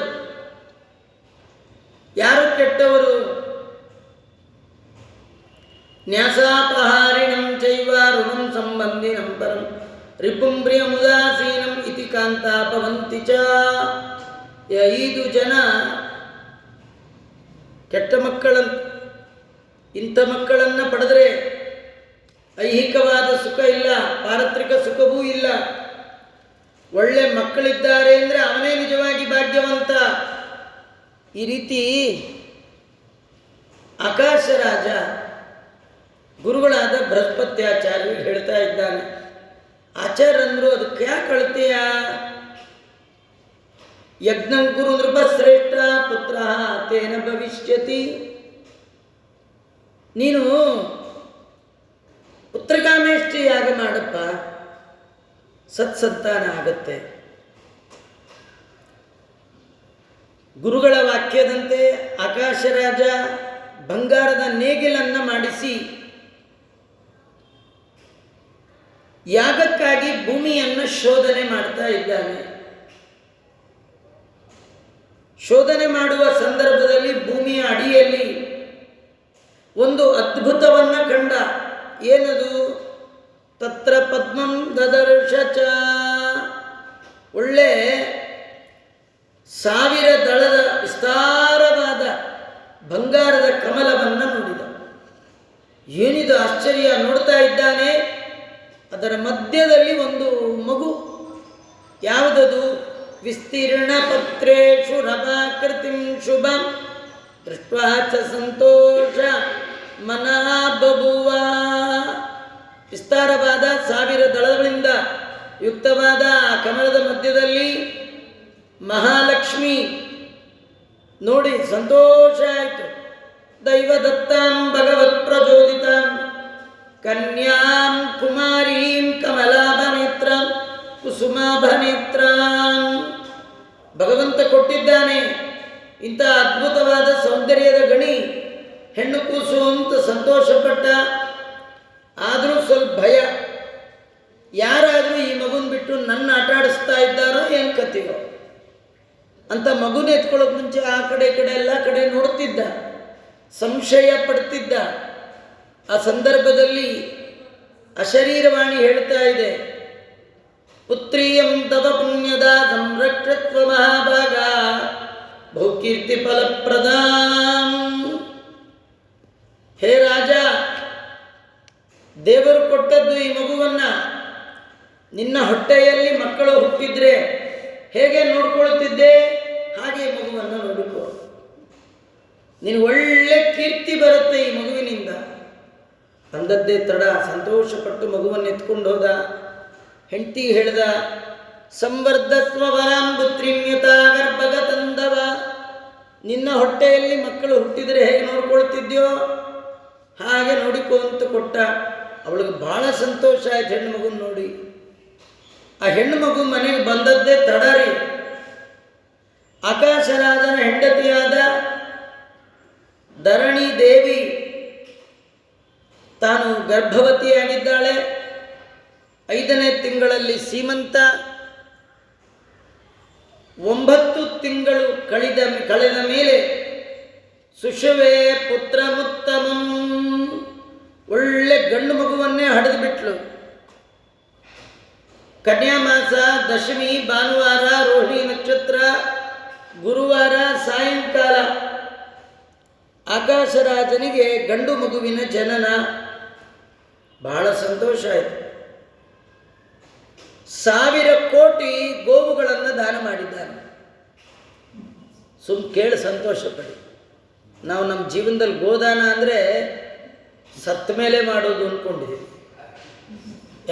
ಯಾರು ಕೆಟ್ಟವರು? ನ್ಯಾಸಾಪಹಾರಿಣಂ ಚೈವ ಋಣಂ ಸಂಬಂಧಿನಂ ಪರಂ ರಿಪುಂ ಪ್ರಿಯಮುದಾಸೀನಂ ಇತಿ ಕಾಂತಾಪವಂತಿ ಚ. 5 ಜನ ಕೆಟ್ಟ ಮಕ್ಕಳನ್ನು, ಇಂಥ ಮಕ್ಕಳನ್ನು ಪಡೆದರೆ ಐಹಿಕವಾದ ಸುಖ ಇಲ್ಲ, ಪಾರತ್ರಿಕ ಸುಖವೂ ಇಲ್ಲ. ಒಳ್ಳೆ ಮಕ್ಕಳಿದ್ದಾರೆ ಅಂದರೆ ಅವನೇ ನಿಜವಾಗಿ ಭಾಗ್ಯವಂತ. ಈ ರೀತಿ ಆಕಾಶ ರಾಜ ಗುರುಗಳಾದ ಬೃಹಸ್ಪತ್ಯಾಚಾರ್ಯರು ಹೇಳ್ತಾ ಇದ್ದಾನೆ. ಆಚಾರ್ಯಂದ್ರು ಅದಕ್ಕೆ ಯಾಕೆ ಅಳ್ತೀಯ? ಯಜ್ಞಂ ಗುರು ನೃಪಶ್ರೇಷ್ಠ ಪುತ್ರ ತೇನ ಭವಿಷ್ಯತಿ. ನೀನು ಪುತ್ರಕಾಮೇಷ್ಟಿ ಯಾಗ ಮಾಡಪ್ಪ, ಸತ್ಸಂತಾನ ಆಗತ್ತೆ. ಗುರುಗಳ ವಾಕ್ಯದಂತೆ ಆಕಾಶರಾಜ ಬಂಗಾರದ ನೇಗಿಲನ್ನು ಮಾಡಿಸಿ ಯಾಗಕ್ಕಾಗಿ ಭೂಮಿಯನ್ನು ಶೋಧನೆ ಮಾಡ್ತಾ ಇದ್ದಾನೆ. ಶೋಧನೆ ಮಾಡುವ ಸಂದರ್ಭದಲ್ಲಿ ಭೂಮಿಯ ಅಡಿಯಲ್ಲಿ ಒಂದು ಅದ್ಭುತವನ್ನು ಕಂಡ. ಏನದು? ತತ್ರ ಪದ್ಮಂ ದದರ್ಶ ಚ. ಒಳ್ಳೆ 1000 ದಳದ ವಿಸ್ತಾರವಾದ ಬಂಗಾರದ ಕಮಲವನ್ನು ನೋಡಿದ. ಏನಿದು ಆಶ್ಚರ್ಯ! ನೋಡ್ತಾ ಇದ್ದಾನೆ, ಅದರ ಮಧ್ಯದಲ್ಲಿ ಒಂದು ಮಗು. ಯಾವುದದು? ವಿಸ್ತೀರ್ಣ ಪತ್ರೇಷು ರಮಾಕೃತಿಂ ಶುಭಂ ದೃಷ್ಟ್ವಾ ಚ ಸಂತೋಷ ಮನಃ ಬಭುವ. ವಿಸ್ತಾರವಾದ 1000 ದಳಗಳಿಂದ ಯುಕ್ತವಾದ ಆ ಕಮಲದ ಮಧ್ಯದಲ್ಲಿ ಮಹಾಲಕ್ಷ್ಮಿ ನೋಡಿ ಸಂತೋಷ ಆಯಿತು. ದೈವದತ್ತಾಂ ಭಗವತ್ ಪ್ರಚೋದಿತಾಂ ಕನ್ಯಾಂ ಕುಮಾರೀಂ ಕಮಲಾಭನೇತ್ರಂ ಕುಸುಮಾಭನೇತ್ರಂ. ಭಗವಂತ ಕೊಟ್ಟಿದ್ದಾನೆ ಇಂಥ ಅದ್ಭುತವಾದ ಸೌಂದರ್ಯದ ಗಣಿ. ಹೆಣ್ಣು ಕೂಸು ಅಂತ ಸಂತೋಷಪಟ್ಟ. ಆದರೂ ಸ್ವಲ್ಪ ಭಯ. ಯಾರಾದರೂ ಈ ಮಗುನ ಬಿಟ್ಟು ನನ್ನ ಆಟ ಆಡಿಸ್ತಾ ಇದ್ದಾರೋ ಏನು ಕಥೆಯೋ ಅಂತ ಮಗುನ ಎತ್ಕೊಳ್ಳೋಕೆ ಮುಂಚೆ ಆ ಕಡೆ ಈ ಕಡೆ ಎಲ್ಲ ಕಡೆ ನೋಡ್ತಿದ್ದ, ಸಂಶಯ ಪಡ್ತಿದ್ದ. ಆ ಸಂದರ್ಭದಲ್ಲಿ ಅಶರೀರವಾಣಿ ಹೇಳ್ತಾ ಇದೆ, ಪುತ್ರಿಯಂ ತವ ಪುಣ್ಯದ ಸಂರಕ್ಷತ್ವ ಮಹಾಭಾಗ ಬಹುಕೀರ್ತಿ ಫಲಪ್ರದಾಂ. ಹೇ ರಾಜ, ದೇವರು ಕೊಟ್ಟದ್ದು ಈ ಮಗುವನ್ನ. ನಿನ್ನ ಹೊಟ್ಟೆಯಲ್ಲಿ ಮಕ್ಕಳು ಹುಟ್ಟಿದ್ರೆ ಹೇಗೆ ನೋಡ್ಕೊಳ್ತಿದ್ದೆ ಹಾಗೆ ಮಗುವನ್ನು ನೋಡಿಕೊ. ನೀನು ಒಳ್ಳೆ ಕೀರ್ತಿ ಬರುತ್ತೆ ಈ ಮಗುವಿನಿಂದ. ಬಂದದ್ದೇ ತಡ. ಸಂತೋಷಪಟ್ಟು ಮಗುವನ್ನು ಎತ್ಕೊಂಡು ಹೋದ. ಹೆಂಡತಿಗೆ ಹೇಳ್ದ, ಸಂವರ್ಧಸ್ವ ವರಾಂ ಪುತ್ರಿಮ್ಯತ ಗರ್ಭಗತಂದವ. ನಿನ್ನ ಹೊಟ್ಟೆಯಲ್ಲಿ ಮಕ್ಕಳು ಹುಟ್ಟಿದರೆ ಹೇಗೆ ನೋಡ್ಕೊಳ್ತಿದ್ಯೋ ಹಾಗೆ ನೋಡಿಕೊ ಅಂತ ಕೊಟ್ಟ. ಅವಳಿಗೆ ಭಾಳ ಸಂತೋಷ ಆಯ್ತು ಹೆಣ್ಣು ಮಗುನ ನೋಡಿ. ಆ ಹೆಣ್ಣು ಮಗು ಮನೆಗೆ ಬಂದದ್ದೇ ತಡ ರೀ. ಆಕಾಶರಾಜನ ಹೆಂಡತಿಯಾದ ಧರಣಿ ದೇವಿ ತಾನು ಗರ್ಭವತಿಯಾಗಿದ್ದಾಳೆ. 5ನೇ ತಿಂಗಳಲ್ಲಿ ಸೀಮಂತ. 9 ತಿಂಗಳು ಕಳೆದ ಮೇಲೆ ಸುಷವೇ ಪುತ್ರಮುತ್ತಮಂ, ಒಳ್ಳೆ ಗಂಡು ಮಗುವನ್ನೇ ಹಡೆದು ಬಿಟ್ಲು. ಕನ್ಯಾಮಾಸ, ದಶಮಿ, ಭಾನುವಾರ, ರೋಹಿಣಿ ನಕ್ಷತ್ರ, ಗುರುವಾರ ಸಾಯಂಕಾಲ ಆಕಾಶರಾಜನಿಗೆ ಗಂಡು ಮಗುವಿನ ಜನನ. ಬಹಳ ಸಂತೋಷ ಆಯಿತು. 1000 ಕೋಟಿ ಗೋವುಗಳನ್ನು ದಾನ ಮಾಡಿದ್ದಾನೆ. ಕೇಳಿ ಸಂತೋಷ ಪಡಿ. ನಾವು ನಮ್ಮ ಜೀವನದಲ್ಲಿ ಗೋದಾನ ಅಂದರೆ ಸತ್ತ ಮೇಲೆ ಮಾಡೋದು ಅಂದ್ಕೊಂಡಿದ್ದೀವಿ.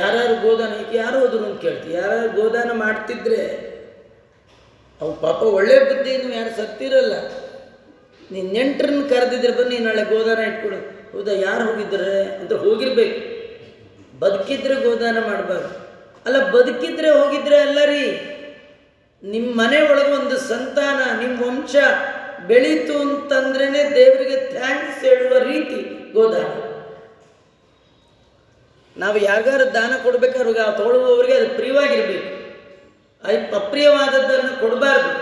ಯಾರು ಗೋದಾನ ಯಾರು ಹೋದ್ರು ಅಂತ ಕೇಳ್ತೀವಿ. ಯಾರು ಗೋದಾನ ಮಾಡ್ತಿದ್ರೆ ಅವು ಪಾಪ ಒಳ್ಳೆ ಬುದ್ಧಿಯನ್ನು ಯಾರು ಸತ್ತಿರಲ್ಲ. ನೀನು ನೆಂಟ್ರನ್ನ ಕರೆದಿದ್ರೆ ಬನ್ನಿ ನಾಳೆ ಗೋದಾನ ಇಟ್ಕೊಡು. ಹೌದಾ, ಯಾರು ಹೋಗಿದ್ರೆ ಅಂತ ಹೋಗಿರ್ಬೇಕು. ಬದುಕಿದ್ರೆ ಗೋದಾನ ಮಾಡಬಾರ್ದು. ಅಲ್ಲ, ಬದುಕಿದ್ರೆ ಹೋಗಿದ್ರೆ ಅಲ್ಲ ರೀ, ನಿಮ್ಮ ಮನೆ ಒಳಗೆ ಒಂದು ಸಂತಾನ, ನಿಮ್ಮ ವಂಶ ಬೆಳೀತು ಅಂತಂದ್ರೇ ದೇವರಿಗೆ ಥ್ಯಾಂಕ್ಸ್ ಹೇಳುವ ರೀತಿ ಗೋದಾನ. ನಾವು ಯಾರಿಗಾರು ದಾನ ಕೊಡ್ಬೇಕಾದ್ರೆ ತೊಗೊಳ್ಳುವವರಿಗೆ ಅದು ಪ್ರಿಯವಾಗಿರಬೇಕು. ಅಪ್ರಿಯವಾದದ್ದನ್ನು ಕೊಡಬಾರ್ದು.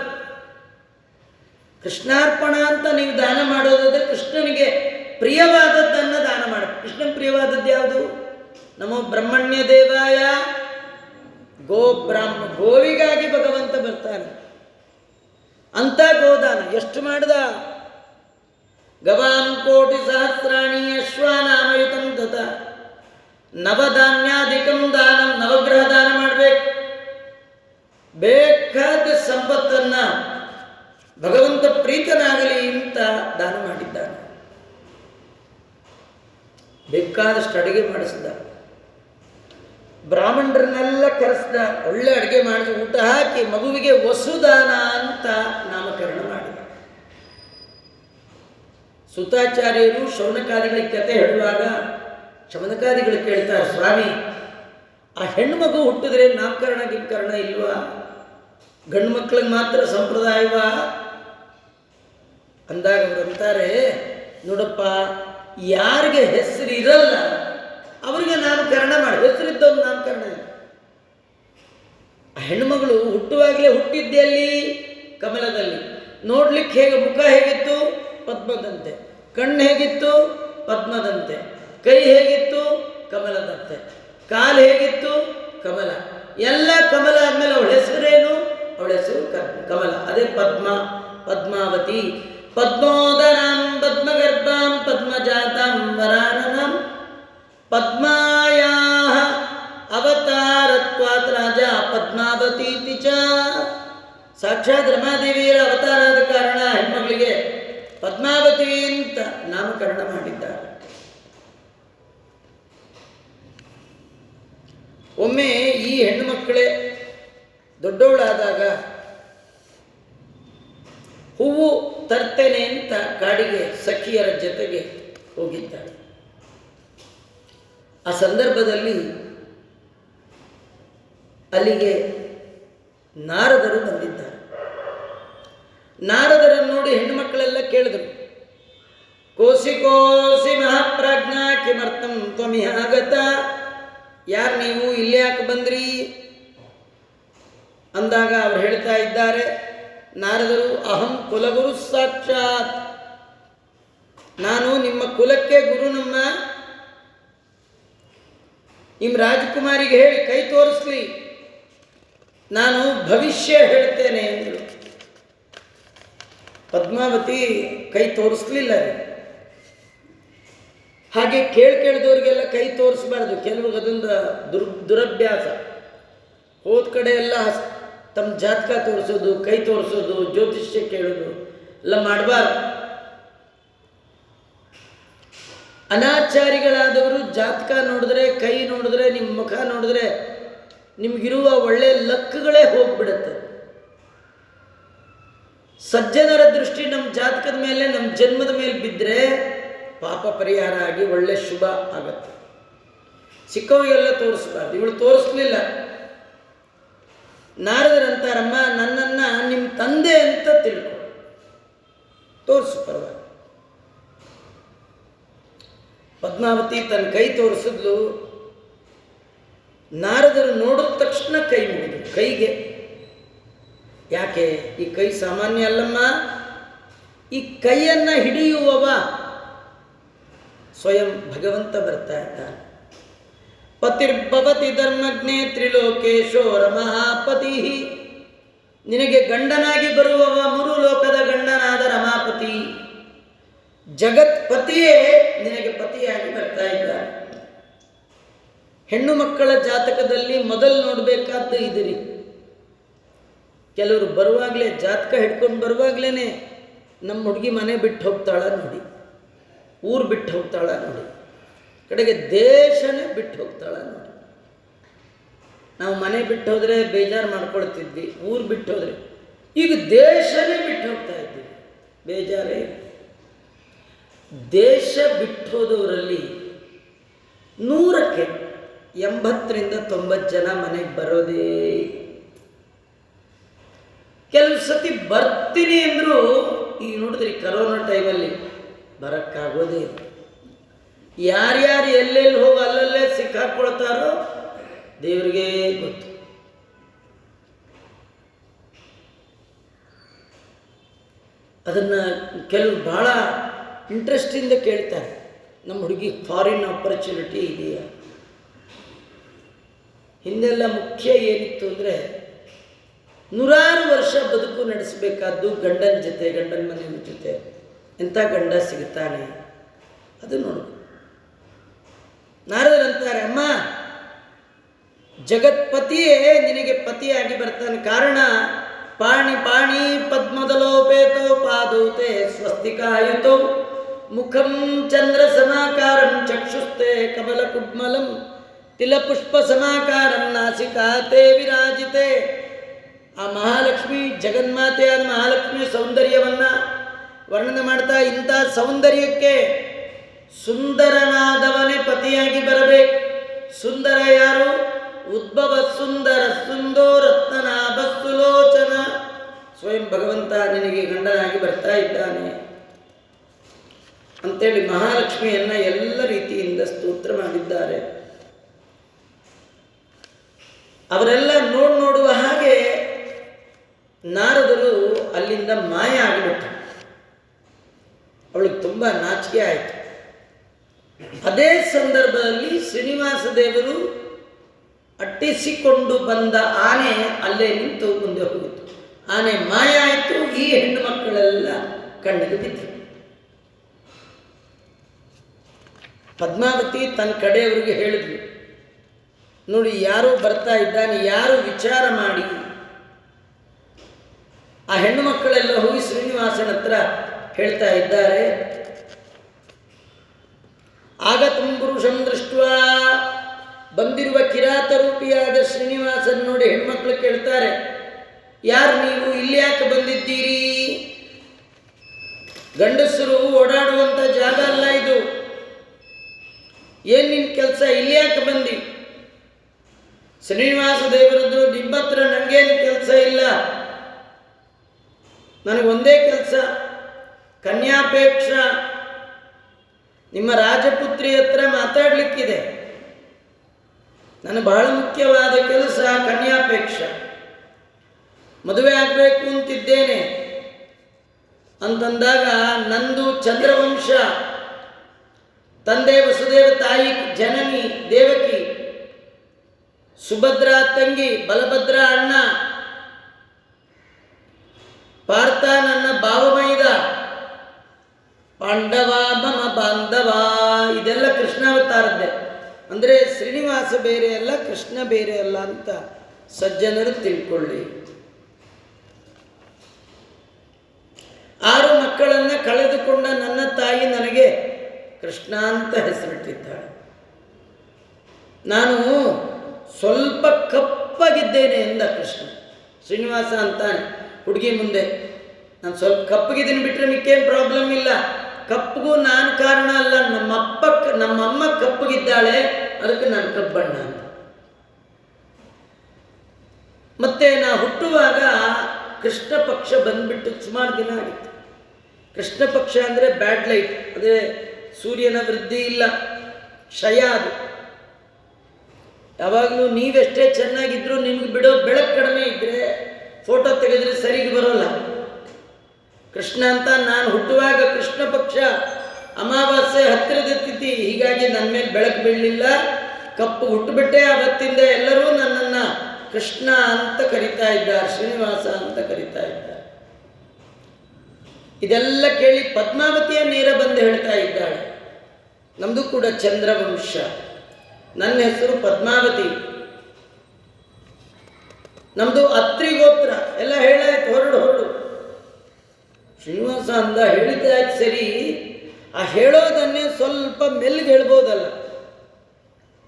ಕೃಷ್ಣಾರ್ಪಣ ಅಂತ ನೀವು ದಾನ ಮಾಡೋದಾದ್ರೆ ಕೃಷ್ಣನಿಗೆ ಪ್ರಿಯವಾದದ್ದನ್ನು ದಾನ ಮಾಡಿ. ಕೃಷ್ಣನ ಪ್ರಿಯವಾದದ್ದು ಯಾವುದು? ನಮೋ ಬ್ರಹ್ಮಣ್ಯ ದೇವಾಯ. ಗೋವಿಗಾಗಿ ಭಗವಂತ ಬರ್ತಾನೆ. ಅಂತ ಗೋದಾನ ಎಷ್ಟು ಮಾಡ್ದ? ಗವಾಂ ಕೋಟಿ ಸಹಸ್ರಾಣಿ ಅಶ್ವಾನಾಮಯುತಂ ದತ. ನವಧಾನ್ಯಾಧಿಕಂ ದಾನಂ, ನವಗ್ರಹ ದಾನ ಮಾಡಬೇಕು. ಬೇಕಾದ ಸಂಪತ್ತನ್ನ ಭಗವಂತ ಪ್ರೀತನಾಗಲಿ ಅಂತ ದಾನ ಮಾಡಿದ್ದಾನೆ. ಬೇಕಾದಷ್ಟು ಅಡುಗೆ ಮಾಡಿಸಿದ. ಬ್ರಾಹ್ಮಣರನ್ನೆಲ್ಲ ಕರೆಸಿದ. ಒಳ್ಳೆ ಅಡುಗೆ ಮಾಡಿಸಿ ಊಟ ಹಾಕಿ ಮಗುವಿಗೆ ವಸುದಾನ ಅಂತ ನಾಮಕರಣ ಮಾಡಿದ. ಸುತಾಚಾರ್ಯರು ಶೌನಕಾದಿಗಳಿಗೆ ಕತೆ ಹೇಳುವಾಗ ಶಮನಕಾದಿಗಳು ಕೇಳ್ತಾರೆ, ಸ್ವಾಮಿ ಆ ಹೆಣ್ಣು ಮಗು ಹುಟ್ಟಿದ್ರೆ ನಾಮಕರಣ ಗಿಮಕರಣ ಇಲ್ವಾ? ಗಂಡು ಮಕ್ಕಳಿಗೆ ಮಾತ್ರ ಸಂಪ್ರದಾಯವಾ ಅಂದಾಗ ಅವರು ಅಂತಾರೆ, ನೋಡಪ್ಪ, ಯಾರಿಗೆ ಹೆಸರು ಇರಲ್ಲ ಅವರಿಗೆ ನಾಮಕರಣ ಮಾಡಿ, ಹೆಸರಿದ್ದವ್ರು ನಾಮಕರಣ ಇಲ್ಲ. ಆ ಹೆಣ್ಣುಮಗಳು ಹುಟ್ಟುವಾಗಲೇ ಹುಟ್ಟಿದ್ದಲ್ಲಿ ಕಮಲದಲ್ಲಿ. ನೋಡ್ಲಿಕ್ಕೆ ಹೇಗೆ, ಮುಖ ಹೇಗಿತ್ತು? ಪದ್ಮದಂತೆ. ಕಣ್ಣು ಹೇಗಿತ್ತು? ಪದ್ಮದಂತೆ. ಕೈ ಹೇಗಿತ್ತು? ಕಮಲದಂತೆ. ಕಾಲು ಹೇಗಿತ್ತು? ಕಮಲ. ಎಲ್ಲ ಕಮಲ ಆದಮೇಲೆ ಅವಳ ಹೆಸರೇನು? ಅವಳ ಹೆಸರು ಕಮಲ. ಅದೇ ಪದ್ಮ, ಪದ್ಮಾವತಿ. ಪದ್ಮೋದರಾಂ ಪದ್ಮಗರ್ಭಾಂ ಪದ್ಮಜಾತಾಂ ವರಾನನಂ ಪದ್ಮಾಯಾಃ ಅವತಾರತ್ವಾತ್ ರಾಜ ಪದ್ಮಾವತೀತಿ ಚ. ಸಾಕ್ಷಾತ್ ರಮಾದೇವಿಯರ ಅವತಾರದ ಕಾರಣ ಹೆಣ್ಮಗಳಿಗೆ ಪದ್ಮಾವತಿ ಅಂತ ನಾಮಕರಣ ಮಾಡಿದ್ದಾರೆ. ಒಮ್ಮೆ ಈ ಹೆಣ್ಣು ಮಕ್ಕಳೇ ದೊಡ್ಡವಳಾದಾಗ ಹೂವು ತರ್ತೇನೆ ಅಂತ ಕಾಡಿಗೆ ಸಖಿಯರ ಜೊತೆಗೆ ಹೋಗಿದ್ದಾಳೆ. ಆ ಸಂದರ್ಭದಲ್ಲಿ ಅಲ್ಲಿಗೆ ನಾರದರು ಬಂದಿದ್ದಾರೆ. ನಾರದರನ್ನು ನೋಡಿ ಹೆಣ್ಣು ಮಕ್ಕಳೆಲ್ಲ ಕೇಳಿದರು, ಕೋಸಿ ಕೋಸಿ ಮಹಾಪ್ರಾಜ್ಞ ಕಿಮರ್ಥಂ ತ್ವಮಿಹಾಗತ. ಯಾರು ನೀವು, ಇಲ್ಲೇ ಯಾಕೆ ಬಂದ್ರಿ ಅಂದಾಗ ಅವ್ರು ಹೇಳ್ತಾ ಇದ್ದಾರೆ, ನಾರದರು, ಅಹಂ ಕುಲಗುರು ಸಾಕ್ಷಾತ್. ನಾನು ನಿಮ್ಮ ಕುಲಕ್ಕೆ ಗುರು. ನಿಮ್ಮ ರಾಜಕುಮಾರಿಗೆ ಹೇಳಿ ಕೈ ತೋರಿಸ್ಲಿ, ನಾನು ಭವಿಷ್ಯ ಹೇಳ್ತೇನೆ ಎಂದರು. ಪದ್ಮಾವತಿ ಕೈ ತೋರಿಸ್ಲಿಲ್ಲ. ಹಾಗೆ ಕೇಳಿದವ್ರಿಗೆಲ್ಲ ಕೈ ತೋರಿಸ್ಬಾರ್ದು. ಕೆಲವ್ರಿಗೆ ಅದೊಂದು ದುರಭ್ಯಾಸ. ಹೋದ ಕಡೆ ಎಲ್ಲ ತಮ್ಮ ಜಾತಕ ತೋರಿಸೋದು, ಕೈ ತೋರಿಸೋದು, ಜ್ಯೋತಿಷ್ಯ ಕೇಳೋದು ಎಲ್ಲ ಮಾಡಬಾರ್ದು. ಅನಾಚಾರಿಗಳಾದವರು ಜಾತಕ ನೋಡಿದ್ರೆ, ಕೈ ನೋಡಿದ್ರೆ, ನಿಮ್ಮ ಮುಖ ನೋಡಿದ್ರೆ ನಿಮಗಿರುವ ಒಳ್ಳೆಯ ಲಕ್ಗಳೇ ಹೋಗ್ಬಿಡುತ್ತೆ. ಸಜ್ಜನರ ದೃಷ್ಟಿ ನಮ್ಮ ಜಾತಕದ ಮೇಲೆ, ನಮ್ಮ ಜನ್ಮದ ಮೇಲೆ ಬಿದ್ದರೆ ಪಾಪ ಪರಿಹಾರ ಆಗಿ ಒಳ್ಳೆ ಶುಭ ಆಗತ್ತೆ. ಸಿಕ್ಕವರಿಗೆಲ್ಲ ತೋರಿಸ್ಬಾರ್ದು. ಇವಳು ತೋರಿಸ್ಲಿಲ್ಲ. ನಾರದರಂತಾರಮ್ಮ, ನನ್ನನ್ನು ನಿಮ್ಮ ತಂದೆ ಅಂತ ತಿಳ್ಕೊ, ತೋರಿಸು ಪರವಾಗಿ. ಪದ್ಮಾವತಿ ತನ್ನ ಕೈ ತೋರಿಸಿದ್ಲು. ನಾರದರು ನೋಡಿದ ತಕ್ಷಣ ಕೈ ಮುಗಿದು ಕೈಗೆ. ಯಾಕೆ? ಈ ಕೈ ಸಾಮಾನ್ಯ ಅಲ್ಲಮ್ಮ. ಈ ಕೈಯನ್ನು ಹಿಡಿಯುವವ ಸ್ವಯಂ ಭಗವಂತ ಬರ್ತಾ ಇದ್ದಾನೆ. ಪತಿರ್ಭವತಿ ಧರ್ಮಜ್ಞೆ ತ್ರಿಲೋಕೇಶೋರ ಮಹಾಪತಿ. ನಿನಗೆ ಗಂಡನಾಗಿ ಬರುವವ ಮೂರು ಲೋಕದ ಗಂಡನಾದ ರಮಾಪತಿ, ಜಗತ್ಪತಿಯೇ ನಿನಗೆ ಪತಿಯಾಗಿ ಬರ್ತಾ ಇದ್ದಾನೆ. ಹೆಣ್ಣು ಮಕ್ಕಳ ಜಾತಕದಲ್ಲಿ ಮೊದಲು ನೋಡಬೇಕಾದ್ದು ಇದಿರಿ. ಕೆಲವರು ಬರುವಾಗಲೇ ಜಾತಕ ಹಿಡ್ಕೊಂಡು ಬರುವಾಗಲೇ ನಮ್ಮ ಹುಡುಗಿ ಮನೆ ಬಿಟ್ಟು ಹೋಗ್ತಾಳ ನೋಡಿ, ಊರು ಬಿಟ್ಟು ಹೋಗ್ತಾಳ ನೋಡಿ, ಕಡೆಗೆ ದೇಶನೇ ಬಿಟ್ಟು ಹೋಗ್ತಾಳ ನೋಡಿ. ನಾವು ಮನೆ ಬಿಟ್ಟು ಹೋದರೆ ಬೇಜಾರು ಮಾಡ್ಕೊಳ್ತಿದ್ವಿ, ಊರು ಬಿಟ್ಟು ಹೋದರೆ ಈಗ ದೇಶನೇ ಬಿಟ್ಟು ಹೋಗ್ತಾ ಇದ್ವಿ, ಬೇಜಾರೇ. ದೇಶ ಬಿಟ್ಟು ಹೋದವರಲ್ಲಿ 100ಕ್ಕೆ 80ರಿಂದ 90 ಜನ ಮನೆಗೆ ಬರೋದೇ. ಕೆಲವು ಸತಿ ಬರ್ತೀನಿ ಅಂದರೂ ಈಗ ನೋಡಿದ್ರಿ ಕರೋನಾ ಟೈಮಲ್ಲಿ ಬರೋಕ್ಕಾಗೋದೇ ಇಲ್ಲ. ಯಾರ್ಯಾರು ಎಲ್ಲೆಲ್ಲಿ ಹೋಗಿ ಅಲ್ಲಲ್ಲೇ ಸಿಕ್ಕಾಕೊಳ್ತಾರೋ ದೇವರಿಗೆ ಗೊತ್ತು. ಅದನ್ನು ಕೆಲವರು ಭಾಳ ಇಂಟ್ರೆಸ್ಟಿಂದ ಕೇಳ್ತಾರೆ, ನಮ್ಮ ಹುಡುಗಿ ಫಾರಿನ್ ಆಪರ್ಚುನಿಟಿ ಇದೆಯಾ? ಹಿಂದೆಲ್ಲ ಮುಖ್ಯ ಏನಿತ್ತು ಅಂದರೆ 100 ವರ್ಷ ಬದುಕು ನಡೆಸಬೇಕಾದ್ದು ಗಂಡನ ಜೊತೆ, ಗಂಡನ ಮನೆಯ ಜೊತೆ. ಎಂಥ ಗಂಡ ಸಿಗುತ್ತಾನೆ ಅದು ನೋಡಬೇಕು. ನಾರದರಂತಾರೆ, ಅಮ್ಮ ಜಗತ್ಪತಿಯೇ ನಿನಗೆ ಪತಿಯಾಗಿ ಬರ್ತಾನೆ. ಕಾರಣ ಪಾಣಿ ಪಾಣಿ ಪದ್ಮದಲೋಪೇತೋ ಪಾದೌತೆ ಸ್ವಸ್ತಿಕಾಯುತೋ ಮುಖಂ ಚಂದ್ರ ಸಮಾಕಾರಂ ಚಕ್ಷುಸ್ತೆ ಕಮಲ ಕುಡ್ಮಲಂ ತಿಲಪುಷ್ಪ ಸಮಾಕಾರಂ ನಾಸಿಕಾತೆ ವಿರಾಜಿತೆ. ಆ ಮಹಾಲಕ್ಷ್ಮಿ, ಜಗನ್ಮಾತೆಯಾದ ಮಹಾಲಕ್ಷ್ಮಿ ಸೌಂದರ್ಯವನ್ನು ವರ್ಣನೆ ಮಾಡ್ತಾ, ಇಂಥ ಸೌಂದರ್ಯಕ್ಕೆ ಸುಂದರನಾದವನೇ ಪತಿಯಾಗಿ ಬರಬೇಕು. ಸುಂದರ ಯಾರು? ಉದ್ಭವ ಸುಂದರ ಸುಂದೋ ರತ್ನನಾಭ ಸುಲೋಚನ. ಸ್ವಯಂ ಭಗವಂತ ನಿನಗೆ ಗಂಡನಾಗಿ ಬರ್ತಾ ಇದ್ದಾನೆ ಅಂತೇಳಿ ಮಹಾಲಕ್ಷ್ಮಿಯನ್ನು ಎಲ್ಲ ರೀತಿಯಿಂದ ಸ್ತೋತ್ರ ಮಾಡಿದ್ದಾರೆ. ಅವರೆಲ್ಲ ನೋಡುವ ಹಾಗೆ ನಾರದರು ಅಲ್ಲಿಂದ ಮಾಯ ಆಗಿಬಿಟ್ರು. ಅವಳಿಗೆ ತುಂಬ ನಾಚಿಕೆ ಆಯಿತು. ಅದೇ ಸಂದರ್ಭದಲ್ಲಿ ಶ್ರೀನಿವಾಸ ದೇವರು ಅಟ್ಟಿಸಿಕೊಂಡು ಬಂದ ಆನೆ ಅಲ್ಲೇ ನಿಂತು ಮುಂದೆ ಹೋಗಿತ್ತು. ಆನೆ ಮಾಯ ಆಯಿತು. ಈ ಹೆಣ್ಣು ಮಕ್ಕಳೆಲ್ಲ ಕಣ್ಣಿಗೆ ಬಿದ್ದರು. ಪದ್ಮಾವತಿ ತನ್ನ ಕಡೆಯವರಿಗೆ ಹೇಳಿದ್ಲು, ನೋಡಿ ಯಾರೋ ಬರ್ತಾ ಇದ್ದಾನೆ, ಯಾರು ವಿಚಾರ ಮಾಡಿ. ಆ ಹೆಣ್ಣು ಮಕ್ಕಳೆಲ್ಲ ಹೋಗಿ ಶ್ರೀನಿವಾಸನ ಹತ್ರ ಹೇಳ್ತಾ ಇದ್ದಾರೆ. ಆಗತಂ ಪುರುಷಂ ದೃಷ್ಟ್ವಾ, ಬಂದಿರುವ ಕಿರಾತ ರೂಪಿಯಾದ ಶ್ರೀನಿವಾಸನ್ ನೋಡಿ ಹೆಣ್ಮಕ್ಳು ಕೇಳ್ತಾರೆ, ಯಾರು ನೀವು? ಇಲ್ಲಿ ಯಾಕೆ ಬಂದಿದ್ದೀರಿ? ಗಂಡಸರು ಓಡಾಡುವಂಥ ಜಾಗ ಅಲ್ಲ ಇದು, ಏನು ನಿನ್ನ ಕೆಲಸ? ಇಲ್ಲಿ ಯಾಕೆ ಬಂದಿ? ಶ್ರೀನಿವಾಸ ದೇವರದ್ದು, ನಿಮ್ಮ ಹತ್ರ ನನಗೇನು ಕೆಲಸ ಇಲ್ಲ, ನನಗೊಂದೇ ಕೆಲಸ, ಕನ್ಯಾಪೇಕ್ಷ. ನಿಮ್ಮ ರಾಜಪುತ್ರಿ ಹತ್ರ ಮಾತಾಡಲಿಕ್ಕಿದೆ, ನನಗೆ ಬಹಳ ಮುಖ್ಯವಾದ ಕೆಲಸ ಕನ್ಯಾಪೇಕ್ಷ. ಮದುವೆ ಆಗಬೇಕು ಅಂತಿದ್ದೇನೆ ಅಂತಂದಾಗ, ನಂದು ಚಂದ್ರವಂಶ, ತಂದೆ ವಸುದೇವ, ತಾಯಿ ಜನನಿ ದೇವಕಿ, ಸುಭದ್ರಾ ತಂಗಿ, ಬಲಭದ್ರ ಅಣ್ಣ, ಪಾರ್ಥ ನನ್ನ ಭಾವಮೈದ, ಪಾಂಡವ ಮಮ ಬಾಂಧವ. ಇದೆಲ್ಲ ಕೃಷ್ಣಾವತಾರದ್ದೇ. ಅಂದರೆ ಶ್ರೀನಿವಾಸ ಬೇರೆ ಅಲ್ಲ, ಕೃಷ್ಣ ಬೇರೆ ಅಲ್ಲ ಅಂತ ಸಜ್ಜನರು ತಿಳ್ಕೊಳ್ಳಿ. 6 ಮಕ್ಕಳನ್ನು ಕಳೆದುಕೊಂಡ ನನ್ನ ತಾಯಿ ನನಗೆ ಕೃಷ್ಣ ಅಂತ ಹೆಸರಿಟ್ಟಿದ್ದಾಳೆ. ನಾನು ಸ್ವಲ್ಪ ಕಪ್ಪಗಿದ್ದೇನೆ ಎಂದ ಕೃಷ್ಣ. ಶ್ರೀನಿವಾಸ ಅಂತಾನೆ ಹುಡುಗಿ ಮುಂದೆ, ನಾನು ಸ್ವಲ್ಪ ಕಪ್ಪಗಿದ್ದೀನಿ ಬಿಟ್ಟರೆ ಮಿಕ್ಕೇನು ಪ್ರಾಬ್ಲಮ್ ಇಲ್ಲ, ಕಪ್ಪಗೂ ನಾನು ಕಾರಣ ಅಲ್ಲ, ನಮ್ಮಮ್ಮ ಕಪ್ಪಗಿದ್ದಾಳೆ, ಅದಕ್ಕೆ ನಾನು ಕಪ್ಪಣ್ಣ ಅಂತ. ಮತ್ತೆ ನಾ ಹುಟ್ಟುವಾಗ ಕೃಷ್ಣ ಪಕ್ಷ ಬಂದ್ಬಿಟ್ಟು ಸುಮಾರು ದಿನ ಆಗಿತ್ತು. ಕೃಷ್ಣ ಪಕ್ಷ ಅಂದರೆ ಬ್ಯಾಡ್ ಲೈಟ್, ಅದೇ ಸೂರ್ಯನ ವೃದ್ಧಿ ಇಲ್ಲ, ಕ್ಷಯ ಅದು. ಯಾವಾಗಲೂ ನೀವೆಷ್ಟೇ ಚೆನ್ನಾಗಿದ್ರೂ ನಿಮ್ಗೆ ಬಿಡೋ ಬೆಳಕು ಕಡಿಮೆ ಇದ್ದರೆ ಫೋಟೋ ತೆಗೆದ್ರೆ ಸರಿಗೆ ಬರೋಲ್ಲ. ಕೃಷ್ಣ ಅಂತ ನಾನು ಹುಟ್ಟುವಾಗ ಕೃಷ್ಣ ಪಕ್ಷ ಅಮಾವಾಸ್ಯೆ ಹತ್ತಿರದ ತಿಥಿ, ಹೀಗಾಗಿ ನನ್ನ ಮೇಲೆ ಬೆಳಕು ಬೀಳಲಿಲ್ಲ, ಕಪ್ಪು ಹುಟ್ಟುಬಿಟ್ಟೆ. ಆವತ್ತಿಂದ ಎಲ್ಲರೂ ನನ್ನನ್ನು ಕೃಷ್ಣ ಅಂತ ಕರೀತಾ ಇದ್ದಾರೆ, ಶ್ರೀನಿವಾಸ ಅಂತ ಕರೀತಾ ಇದ್ದಾರೆ. ಇದೆಲ್ಲ ಕೇಳಿ ಪದ್ಮಾವತಿಯ ನೇರ ಬಂದು ಹೇಳ್ತಾ ಇದ್ದಾಳೆ, ನಮ್ಮದು ಕೂಡ ಚಂದ್ರವಂಶ, ನನ್ನ ಹೆಸರು ಪದ್ಮಾವತಿ, ನಮ್ಮದು ಅತ್ರಿ ಗೋತ್ರ ಎಲ್ಲ ಹೇಳಾಯ್ತು, ಹೊರಡು. ಶ್ರೀನಿವಾಸ ಅಂದ, ಹೇಳಿದ್ದಾಯ್ತು ಸರಿ, ಆ ಹೇಳೋದನ್ನೇ ಸ್ವಲ್ಪ ಮೆಲ್ಗೆ ಹೇಳ್ಬೋದಲ್ಲ.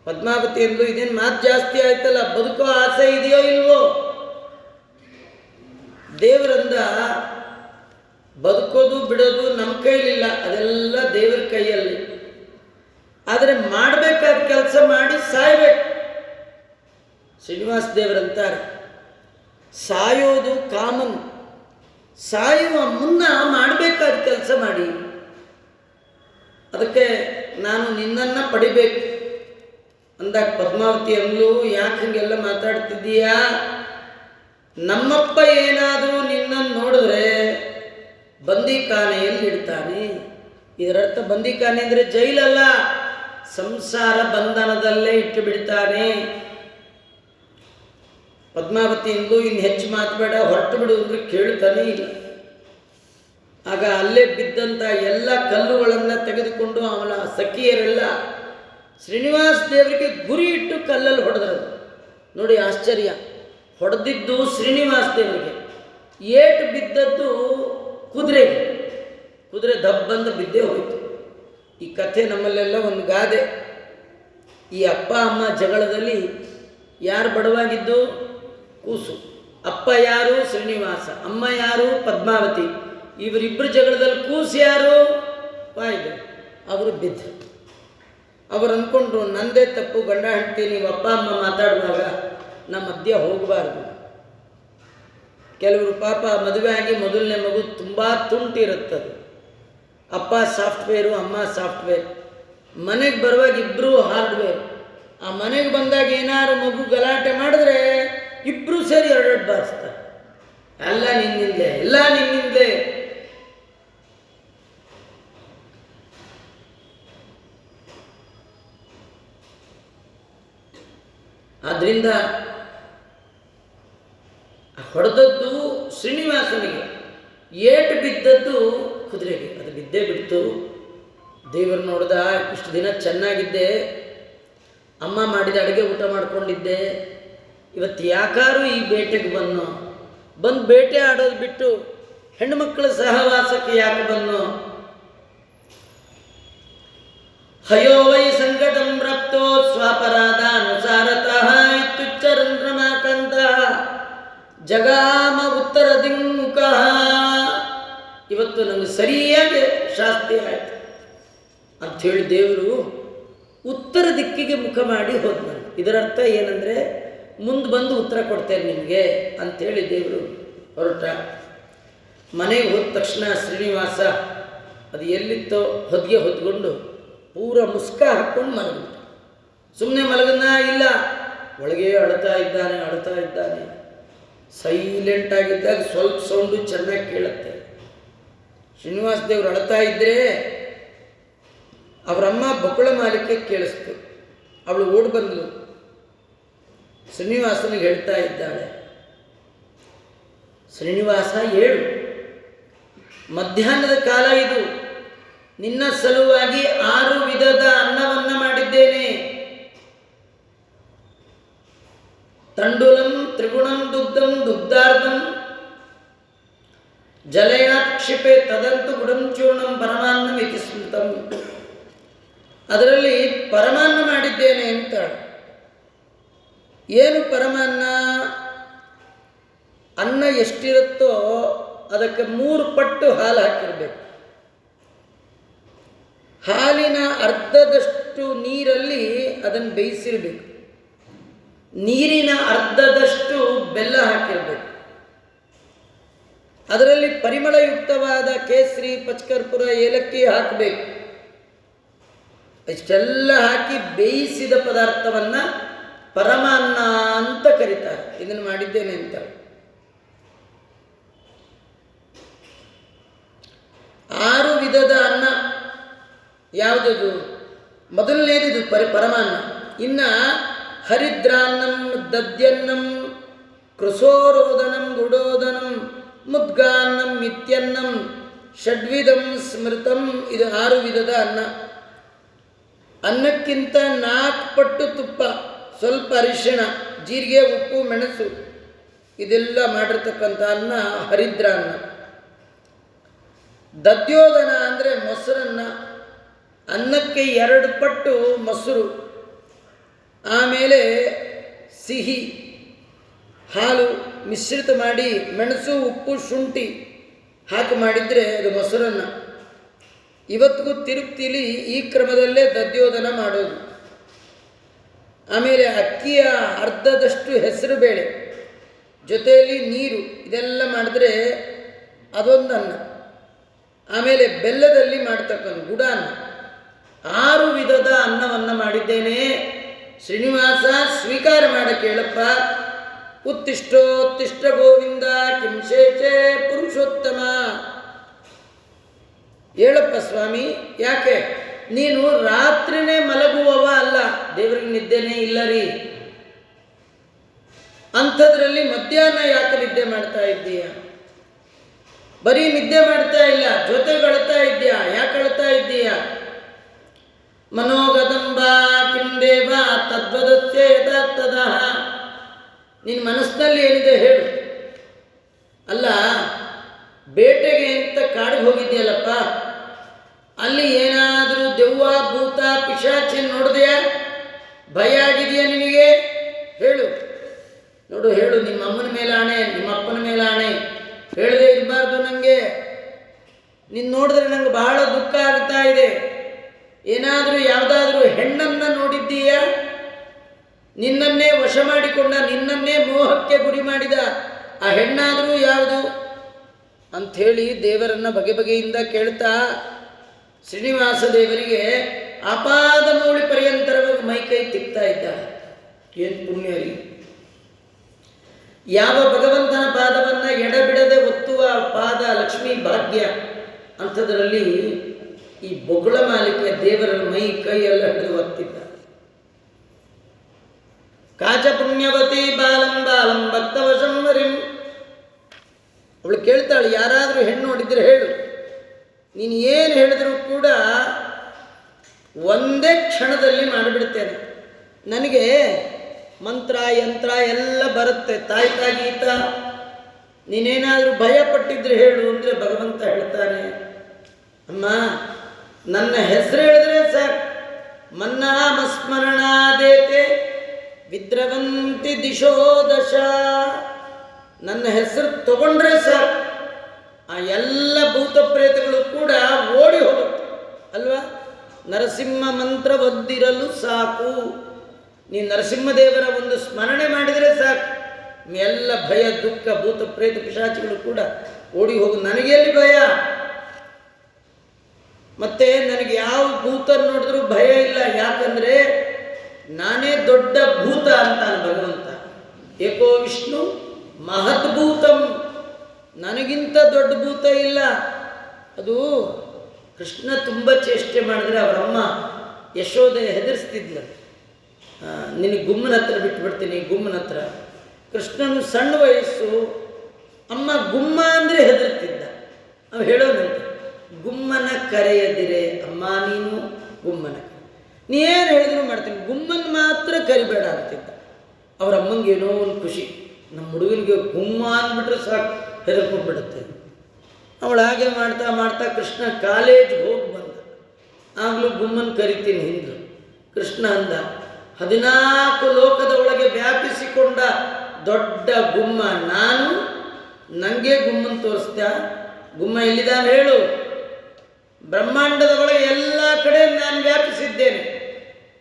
ಪದ್ಮಾವತಿ ಅಂದ್ಲು, ಇದೇನು ಮಾತು ಜಾಸ್ತಿ ಆಯ್ತಲ್ಲ, ಬದುಕೋ ಆಸೆ ಇದೆಯೋ ಇಲ್ವೋ? ದೇವರಂದ, ಬದುಕೋದು ಬಿಡೋದು ನಮ್ಮ ಕೈಲಿಲ್ಲ, ಅದೆಲ್ಲ ದೇವರ ಕೈಯಲ್ಲಿ. ಆದರೆ ಮಾಡಬೇಕಾದ ಕೆಲಸ ಮಾಡಿ ಸಾಯ್ಬೇಕು. ಶ್ರೀನಿವಾಸ ದೇವರಂತಾರೆ, ಸಾಯೋದು ಕಾಮನ್, ಸಾಯುವ ಮುನ್ನ ಮಾಡಬೇಕಾದ ಕೆಲಸ ಮಾಡಿ. ಅದಕ್ಕೆ ನಾನು ನಿನ್ನನ್ನು ಪಡಿಬೇಕು ಅಂದಾಗ ಪದ್ಮಾವತಿ ಅಂದ್ಲು, ಯಾಕೆ ಹೀಗೆಲ್ಲ ಮಾತಾಡ್ತಿದ್ದೀಯಾ? ನಮ್ಮಪ್ಪ ಏನಾದರೂ ನಿನ್ನನ್ನು ನೋಡಿದ್ರೆ ಬಂದಿಖಾನೆಯಲ್ಲಿ ಇಡ್ತಾನೆ. ಇದರರ್ಥ ಬಂದಿಖಾನೆ ಅಂದರೆ ಜೈಲಲ್ಲ, ಸಂಸಾರ ಬಂಧನದಲ್ಲೇ ಇಟ್ಟು ಬಿಡ್ತಾನೆ. ಪದ್ಮಾವತಿ ಎಂದು ಇನ್ನು ಹೆಚ್ಚು ಮಾತಬೇಡ, ಹೊರಟು ಬಿಡು ಅಂದರೆ ಕೇಳ್ತಾನೇ ಇಲ್ಲ. ಆಗ ಅಲ್ಲೇ ಬಿದ್ದಂಥ ಎಲ್ಲ ಕಲ್ಲುಗಳನ್ನು ತೆಗೆದುಕೊಂಡು ಅವನ ಸಖಿಯರೆಲ್ಲ ಶ್ರೀನಿವಾಸ ದೇವರಿಗೆ ಗುರಿ ಇಟ್ಟು ಕಲ್ಲಲ್ಲಿ ಹೊಡೆದ್ರು. ನೋಡಿ ಆಶ್ಚರ್ಯ, ಹೊಡೆದಿದ್ದು ಶ್ರೀನಿವಾಸ ದೇವರಿಗೆ, ಏಟು ಬಿದ್ದದ್ದು ಕುದುರೆಗೆ. ಕುದುರೆ ದಬ್ಬಂದು ಬಿದ್ದೇ ಹೋಯಿತು. ಈ ಕಥೆ ನಮ್ಮಲ್ಲೆಲ್ಲ ಒಂದು ಗಾದೆ. ಈ ಅಪ್ಪ ಅಮ್ಮ ಜಗಳದಲ್ಲಿ ಯಾರು ಬಡವಾಗಿದ್ದು? ಕೂಸು. ಅಪ್ಪ ಯಾರು? ಶ್ರೀನಿವಾಸ. ಅಮ್ಮ ಯಾರು? ಪದ್ಮಾವತಿ. ಇವರಿಬ್ಬರು ಜಗಳದಲ್ಲಿ ಕೂಸು ಯಾರು? ವಾಯ್ದು. ಅವರು ಬಿದ್ದರು. ಅವರು ಅಂದ್ಕೊಂಡ್ರು, ನಂದೇ ತಪ್ಪು, ಗಂಡ ಹೆಂಡತಿ ನೀವು ಅಪ್ಪ ಅಮ್ಮ ಮಾತಾಡುವಾಗ ನಮ್ಮ ಮಧ್ಯ ಹೋಗಬಾರ್ದು. ಕೆಲವರು ಪಾಪ ಮದುವೆ ಆಗಿ ಮೊದಲನೇ ಮಗು ತುಂಬ ತುಂಟಿರುತ್ತದೆ. ಅಪ್ಪ ಸಾಫ್ಟ್ವೇರು, ಅಮ್ಮ ಸಾಫ್ಟ್ವೇರ್. ಮನೆಗೆ ಬರುವಾಗ ಇಬ್ಬರು ಹಾರ್ಡ್ವೇರ್. ಆ ಮನೆಗೆ ಬಂದಾಗ ಏನಾದ್ರು ಮಗು ಗಲಾಟೆ ಮಾಡಿದ್ರೆ ಇಬ್ಬರು ಸೇರಿ ಎರಡೆರಡು ಬಾರಿಸ್ತಾರೆ. ಎಲ್ಲ ನಿನ್ನಿಂದಲೇ, ಎಲ್ಲ ನಿನ್ನಿಂದಲೇ. ಆದ್ದರಿಂದ ಹೊಡೆದದ್ದು ಶ್ರೀನಿವಾಸನಿಗೆ, ಏಟು ಬಿದ್ದದ್ದು ಕುದುರೆಗೆ. ಅದು ಬಿದ್ದೇ ಬಿಡ್ತು. ದೇವರು ನೋಡ್ದ, ಇಷ್ಟು ದಿನ ಚೆನ್ನಾಗಿದ್ದೆ, ಅಮ್ಮ ಮಾಡಿದ ಅಡುಗೆ ಊಟ ಮಾಡ್ಕೊಂಡಿದ್ದೆ, ಇವತ್ತು ಯಾಕಾರು ಈ ಬೇಟೆಗೆ ಬಂದು ಬೇಟೆ ಆಡೋದು ಬಿಟ್ಟು ಹೆಣ್ಣುಮಕ್ಕಳ ಸಹವಾಸಕ್ಕೆ ಯಾಕೆ ಬಂದು? ಹಯೋ ವೈ ಸಂಕಟಂ ಪ್ರಾಪ್ತೋ ಸ್ವಪರಾಧಾನುಸಾರತಃ ಇತ್ಯುಚ್ಚರಂದ್ರಮಾಕಂತ ಜಗಾಮ ಉತ್ತರ ದಿಕ್ಕಃ. ಇವತ್ತು ನನಗೆ ಸರಿಯಾಗಿ ಶಾಸ್ತಿ ಆಯಿತು ಅಂಥೇಳಿ ದೇವರು ಉತ್ತರ ದಿಕ್ಕಿಗೆ ಮುಖ ಮಾಡಿ ಹೋದ. ಇದರರ್ಥ ಏನಂದರೆ, ಮುಂದೆ ಬಂದು ಉತ್ತರ ಕೊಡ್ತೇನೆ ನಿಮಗೆ ಅಂಥೇಳಿ ದೇವರು ಹೊರಟ. ಮನೆಗೆ ಹೋದ ತಕ್ಷಣ ಶ್ರೀನಿವಾಸ ಅದು ಎಲ್ಲಿತ್ತೋ ಹೊದಿಗೆ ಹೊದ್ಕೊಂಡು ಪೂರ ಮುಸ್ಕ ಹಾಕ್ಕೊಂಡು ಮಲಗಿಬಿಟ್ಟ. ಸುಮ್ಮನೆ ಮಲಗನ್ನ ಇಲ್ಲ, ಒಳಗೆ ಅಳ್ತಾ ಇದ್ದಾನೆ. ಸೈಲೆಂಟ್ ಆಗಿದ್ದಾಗ ಸ್ವಲ್ಪ ಸೌಂಡು ಚೆನ್ನಾಗಿ ಕೇಳುತ್ತೆ. ಶ್ರೀನಿವಾಸ ದೇವರು ಅಳ್ತಾ ಇದ್ದರೆ ಅವರಮ್ಮ ಬಕುಳ ಮಾಲಿಕೆ ಕೇಳಿಸ್ತು. ಅವಳು ಓಡಿ ಬಂದಳು. ಶ್ರೀನಿವಾಸನಿಗೆ ಹೇಳ್ತಾ ಇದ್ದಾಳೆ, ಶ್ರೀನಿವಾಸ ಹೇಳು, ಮಧ್ಯಾಹ್ನದ ಕಾಲ ಇದು, ನಿನ್ನ ಸಲುವಾಗಿ 6 ವಿಧದ ಅನ್ನವನ್ನು ಮಾಡಿದ್ದೇನೆ. ತಂಡುಲಂ ತ್ರಿಗುಣಂ ದುಗ್ಧಂ ದುಗ್ಧಾರ್ಧಂ ಜಲಯಾತ್ ಕ್ಷಿಪೆ ತದಂತು ಗುಡಂ ಚೂರ್ಣಂ ಪರಮಾನ್ನಂ ಇತಿ ಸ್ಮೃತಂ. ಅದರಲ್ಲಿ ಪರಮಾನ್ನ ಮಾಡಿದ್ದೇನೆ ಅಂತ. ಏನು ಪರಮಾನ್ನ? ಅನ್ನ ಎಷ್ಟಿರುತ್ತೋ ಅದಕ್ಕೆ 3 ಪಟ್ಟು ಹಾಲು ಹಾಕಿರಬೇಕು. ಹಾಲಿನ ಅರ್ಧದಷ್ಟು ನೀರಲ್ಲಿ ಅದನ್ನು ಬೇಯಿಸಿರಬೇಕು. ನೀರಿನ ಅರ್ಧದಷ್ಟು ಬೆಲ್ಲ ಹಾಕಿರಬೇಕು. ಅದರಲ್ಲಿ ಪರಿಮಳಯುಕ್ತವಾದ ಕೇಸರಿ, ಪಚ್ಕರ್ಪುರ, ಏಲಕ್ಕಿ ಹಾಕಬೇಕು. ಇಷ್ಟೆಲ್ಲ ಹಾಕಿ ಬೇಯಿಸಿದ ಪದಾರ್ಥವನ್ನು ಪರಮಾನ್ನ ಅಂತ ಕರೀತಾರೆ. ಇದನ್ನು ಮಾಡಿದ್ದೇನೆ ಅಂತ. 6 ವಿಧದ ಅನ್ನ ಯಾವುದದು? ಮೊದಲನೇದು ಪರಮಾನ್ನ. ಇನ್ನು ಹರಿದ್ರಾನ್ನಂ, ದದ್ಯನ್ನಂ, ಕೃಸೋರೋದನಂ, ಗುಡೋದನಂ, ಮುದ್ಗಾನ್ನಂ, ಮಿತ್ಯನ್ನಂ, ಷಡ್ವಿಧಂ ಸ್ಮೃತಂ. ಇದು 6 ವಿಧದ ಅನ್ನ. ಅನ್ನಕ್ಕಿಂತ 4 ಪಟ್ಟು ತುಪ್ಪ, ಸ್ವಲ್ಪ ಅರಿಶಿಣ, ಜೀರಿಗೆ, ಉಪ್ಪು, ಮೆಣಸು ಇದೆಲ್ಲ ಮಾಡಿರ್ತಕ್ಕಂಥ ಅನ್ನ ಹರಿದ್ರಾನ್ನ. ದದ್ಯೋದನ ಅಂದರೆ ಮೊಸರನ್ನ. ಅನ್ನಕ್ಕೆ 2 ಪಟ್ಟು ಮೊಸರು, ಆಮೇಲೆ ಸಿಹಿ ಹಾಲು ಮಿಶ್ರಿತ ಮಾಡಿ ಮೆಣಸು, ಉಪ್ಪು, ಶುಂಠಿ ಹಾಕಿ ಮಾಡಿದರೆ ಅದು ಮೊಸರನ್ನ. ಇವತ್ತಿಗೂ ತಿರುಪ್ತಿಲಿ ಈ ಕ್ರಮದಲ್ಲೇ ದದ್ಯೋದನ ಮಾಡೋದು. ಆಮೇಲೆ ಅಕ್ಕಿಯ ಅರ್ಧದಷ್ಟು ಹೆಸರು ಬೇಳೆ ಜೊತೆಯಲ್ಲಿ ನೀರು ಇದೆಲ್ಲ ಮಾಡಿದ್ರೆ ಅದೊಂದು ಅನ್ನ. ಆಮೇಲೆ ಬೆಲ್ಲದಲ್ಲಿ ಮಾಡ್ತಕ್ಕಂಥ ಗುಡಾನ್ನ. 6 ವಿಧದ ಅನ್ನವನ್ನು ಮಾಡಿದ್ದೇನೆ. ಶ್ರೀನಿವಾಸ ಸ್ವೀಕಾರ ಮಾಡಕ್ಕೆ ಹೇಳಪ್ಪ. ಉತ್ತಿಷ್ಟೋತ್ತಿಷ್ಟ ಗೋವಿಂದ ಕಿಂಶೇಷೆ ಪುರುಷೋತ್ತಮ. ಹೇಳಪ್ಪ ಸ್ವಾಮಿ, ಯಾಕೆ ನೀನು ರಾತ್ರಿನೇ ಮಲಗುವವ ಅಲ್ಲ, ದೇವರಿಗೆ ನಿದ್ದೆನೇ ಇಲ್ಲ ರೀ. ಅಂಥದ್ರಲ್ಲಿ ಮಧ್ಯಾಹ್ನ ಯಾಕೆ ನಿದ್ದೆ ಮಾಡ್ತಾ ಇದ್ದೀಯ? ಬರೀ ನಿದ್ದೆ ಮಾಡ್ತಾ ಇಲ್ಲ, ಜೊತೆಗಳ್ತಾ ಇದ್ದೀಯ. ಯಾಕೆ ಅಳ್ತಾ ಇದ್ದೀಯ? ಮನೋಗದಂಬ ಕಿಂ ದೇವ ತದ್ವದಸ್ಯ ಯಥಾರ್ಥದಃ. ನಿನ್ನ ಮನಸ್ಸಿನಲ್ಲಿ ಏನಿದೆ ಹೇಳು. ಅಲ್ಲ, ಬೇಟೆಗೆ ಅಂತ ಕಾಡಿಗೆ ಹೋಗಿದ್ಯಲ್ಲಪ್ಪ, ಅಲ್ಲಿ ಏನಾದರೂ ದೆವ್ವ, ಭೂತ, ಪಿಶಾಚಿ ನೋಡಿದೆಯಾ? ಭಯ ಆಗಿದೆಯಾ ನಿನಗೆ? ಹೇಳು ನೋಡು, ಹೇಳು. ನಿಮ್ಮ ಅಮ್ಮನ ಮೇಲೆ ಆಣೆ, ನಿಮ್ಮ ಅಪ್ಪನ ಮೇಲೆ ಆಣೆ, ಹೇಳದೆ ಇರಬಾರ್ದು ನನಗೆ. ನೀನು ನೋಡಿದ್ರೆ ನನಗೆ ಬಹಳ ದುಃಖ ಆಗ್ತಾ ಇದೆ. ಏನಾದರೂ ಯಾವುದಾದ್ರೂ ಹೆಣ್ಣನ್ನು ನೋಡಿದ್ದೀಯಾ? ನಿನ್ನನ್ನೇ ವಶ ಮಾಡಿಕೊಂಡ, ನಿನ್ನನ್ನೇ ಮೋಹಕ್ಕೆ ಗುರಿ ಮಾಡಿದ ಆ ಹೆಣ್ಣಾದರೂ ಯಾವುದು ಅಂಥೇಳಿ ದೇವರನ್ನು ಬಗೆ ಬಗೆಯಿಂದ ಕೇಳ್ತಾ ಶ್ರೀನಿವಾಸ ದೇವರಿಗೆ ಅಪಾದ ಮೌಳಿ ಪರ್ಯಂತರವಾಗಿ ಮೈಕೈ ತಿಕ್ತಾ ಇದ್ದಾಳೆ. ಏನು ಪುಣ್ಯ ರೀ! ಯಾವ ಭಗವಂತನ ಪಾದವನ್ನು ಎಡಬಿಡದೆ ಒತ್ತುವ ಪಾದ ಲಕ್ಷ್ಮೀ ಭಾಗ್ಯ. ಅಂಥದ್ರಲ್ಲಿ ಈ ಬೊಗಳ ಮಾಲಿಕೆ ದೇವರ ಮೈ ಕೈ ಎಲ್ಲ ಹಿಡಿದು ಒತ್ತಿದ್ದ. ಕಾಚ ಪುಣ್ಯವತಿ ಬಾಲಂ ಬಾಲಂ ಭಕ್ತವಶಂವರಿಂ. ಅವಳು ಕೇಳ್ತಾಳೆ, ಯಾರಾದರೂ ಹೆಣ್ಣು ನೋಡಿದರೆ ಹೇಳು. ನೀನು ಏನು ಹೇಳಿದರೂ ಕೂಡ ಒಂದೇ ಕ್ಷಣದಲ್ಲಿ ಮಾಡಿಬಿಡ್ತೇನೆ. ನನಗೆ ಮಂತ್ರ ಯಂತ್ರ ಎಲ್ಲ ಬರುತ್ತೆ, ತಾಯ್ತ ಗೀತ. ನೀನೇನಾದರೂ ಭಯಪಟ್ಟಿದ್ರೆ ಹೇಳು ಅಂದರೆ ಭಗವಂತ ಹೇಳ್ತಾನೆ, ಅಮ್ಮ ನನ್ನ ಹೆಸರು ಹೇಳಿದ್ರೆ ಸಾಕು. ಮನ್ನಾಮಸ್ಮರಣಾದೇತೆ ವಿದ್ರವಂತಿ ದಿಶೋ ದಶ. ನನ್ನ ಹೆಸರು ತಗೊಂಡ್ರೆ ಸಾಕು, ಆ ಎಲ್ಲ ಭೂತ ಪ್ರೇತಗಳು ಕೂಡ ಓಡಿ ಹೋಗುತ್ತೆ ಅಲ್ವಾ? ನರಸಿಂಹ ಮಂತ್ರ ಒದ್ದಿರಲು ಸಾಕು. ನೀನು ನರಸಿಂಹದೇವರ ಒಂದು ಸ್ಮರಣೆ ಮಾಡಿದರೆ ಸಾಕು, ಎಲ್ಲ ಭಯ, ದುಃಖ, ಭೂತ ಪ್ರೇತ ಪಿಶಾಚಿಗಳು ಕೂಡ ಓಡಿ ಹೋಗು. ನನಗೆಲ್ಲಿ ಭಯ? ಮತ್ತೆ ನನಗೆ ಯಾವ ಭೂತ ನೋಡಿದ್ರೂ ಭಯ ಇಲ್ಲ. ಯಾಕಂದರೆ ನಾನೇ ದೊಡ್ಡ ಭೂತ ಅಂತಾನೆ ಭಗವಂತ. ಏಕೋ ವಿಷ್ಣು ಮಹದ್ಭೂತಂ. ನನಗಿಂತ ದೊಡ್ಡ ಭೂತ ಇಲ್ಲ. ಅದು ಕೃಷ್ಣ ತುಂಬ ಚೇಷ್ಟೆ ಮಾಡಿದ್ರೆ ಅವರಮ್ಮ ಯಶೋದೆ ಹೆದರಿಸ್ತಿದ್ಲು, ನಿನಗೆ ಗುಮ್ಮನ ಹತ್ರ ಬಿಟ್ಬಿಡ್ತೀನಿ, ಗುಮ್ಮನ ಹತ್ರ. ಕೃಷ್ಣನು ಸಣ್ಣ ವಯಸ್ಸು, ಅಮ್ಮ ಗುಮ್ಮ ಅಂದರೆ ಹೆದರ್ತಿದ್ದ. ಅವ ಹೇಳೋನಂತೆ, ಗುಮ್ಮನ ಕರೆಯದಿರೆ ಅಮ್ಮ ನೀನು ಗುಮ್ಮನ, ನೀ ಏನು ಹೇಳಿದ್ರು ಮಾಡ್ತೀನಿ, ಗುಮ್ಮನ ಮಾತ್ರ ಕರಿಬೇಡ ಅಂತಿದ್ದ. ಅವ್ರ ಅಮ್ಮಂಗೆ ಏನೋ ಒಂದು ಖುಷಿ, ನಮ್ಮ ಹುಡುಗನಿಗೆ ಗುಮ್ಮ ಅಂದ್ಬಿಟ್ರೆ ಸಾಕು ಹೆದರ್ಕೊಂಡ್ಬಿಡುತ್ತೆ. ಅವಳು ಹಾಗೆ ಮಾಡ್ತಾ ಮಾಡ್ತಾ ಕೃಷ್ಣ ಕಾಲೇಜ್ಗೆ ಹೋಗಿ ಬಂದ. ಆಗಲೂ ಗುಮ್ಮನ ಕರಿತೀನಿ ಹಿಂದೆ. ಕೃಷ್ಣ ಅಂದ, 14 ಲೋಕದ ಒಳಗೆ ವ್ಯಾಪಿಸಿಕೊಂಡ ದೊಡ್ಡ ಗುಮ್ಮ ನಾನು, ನನಗೆ ಗುಮ್ಮನ ತೋರಿಸ್ತ್ಯಾ? ಗುಮ್ಮ ಎಲ್ಲಿದ್ದಾನೆ ಹೇಳು? ಬ್ರಹ್ಮಾಂಡದ ಒಳಗೆ ಎಲ್ಲ ಕಡೆ ನಾನು ವ್ಯಾಪಿಸಿದ್ದೇನೆ,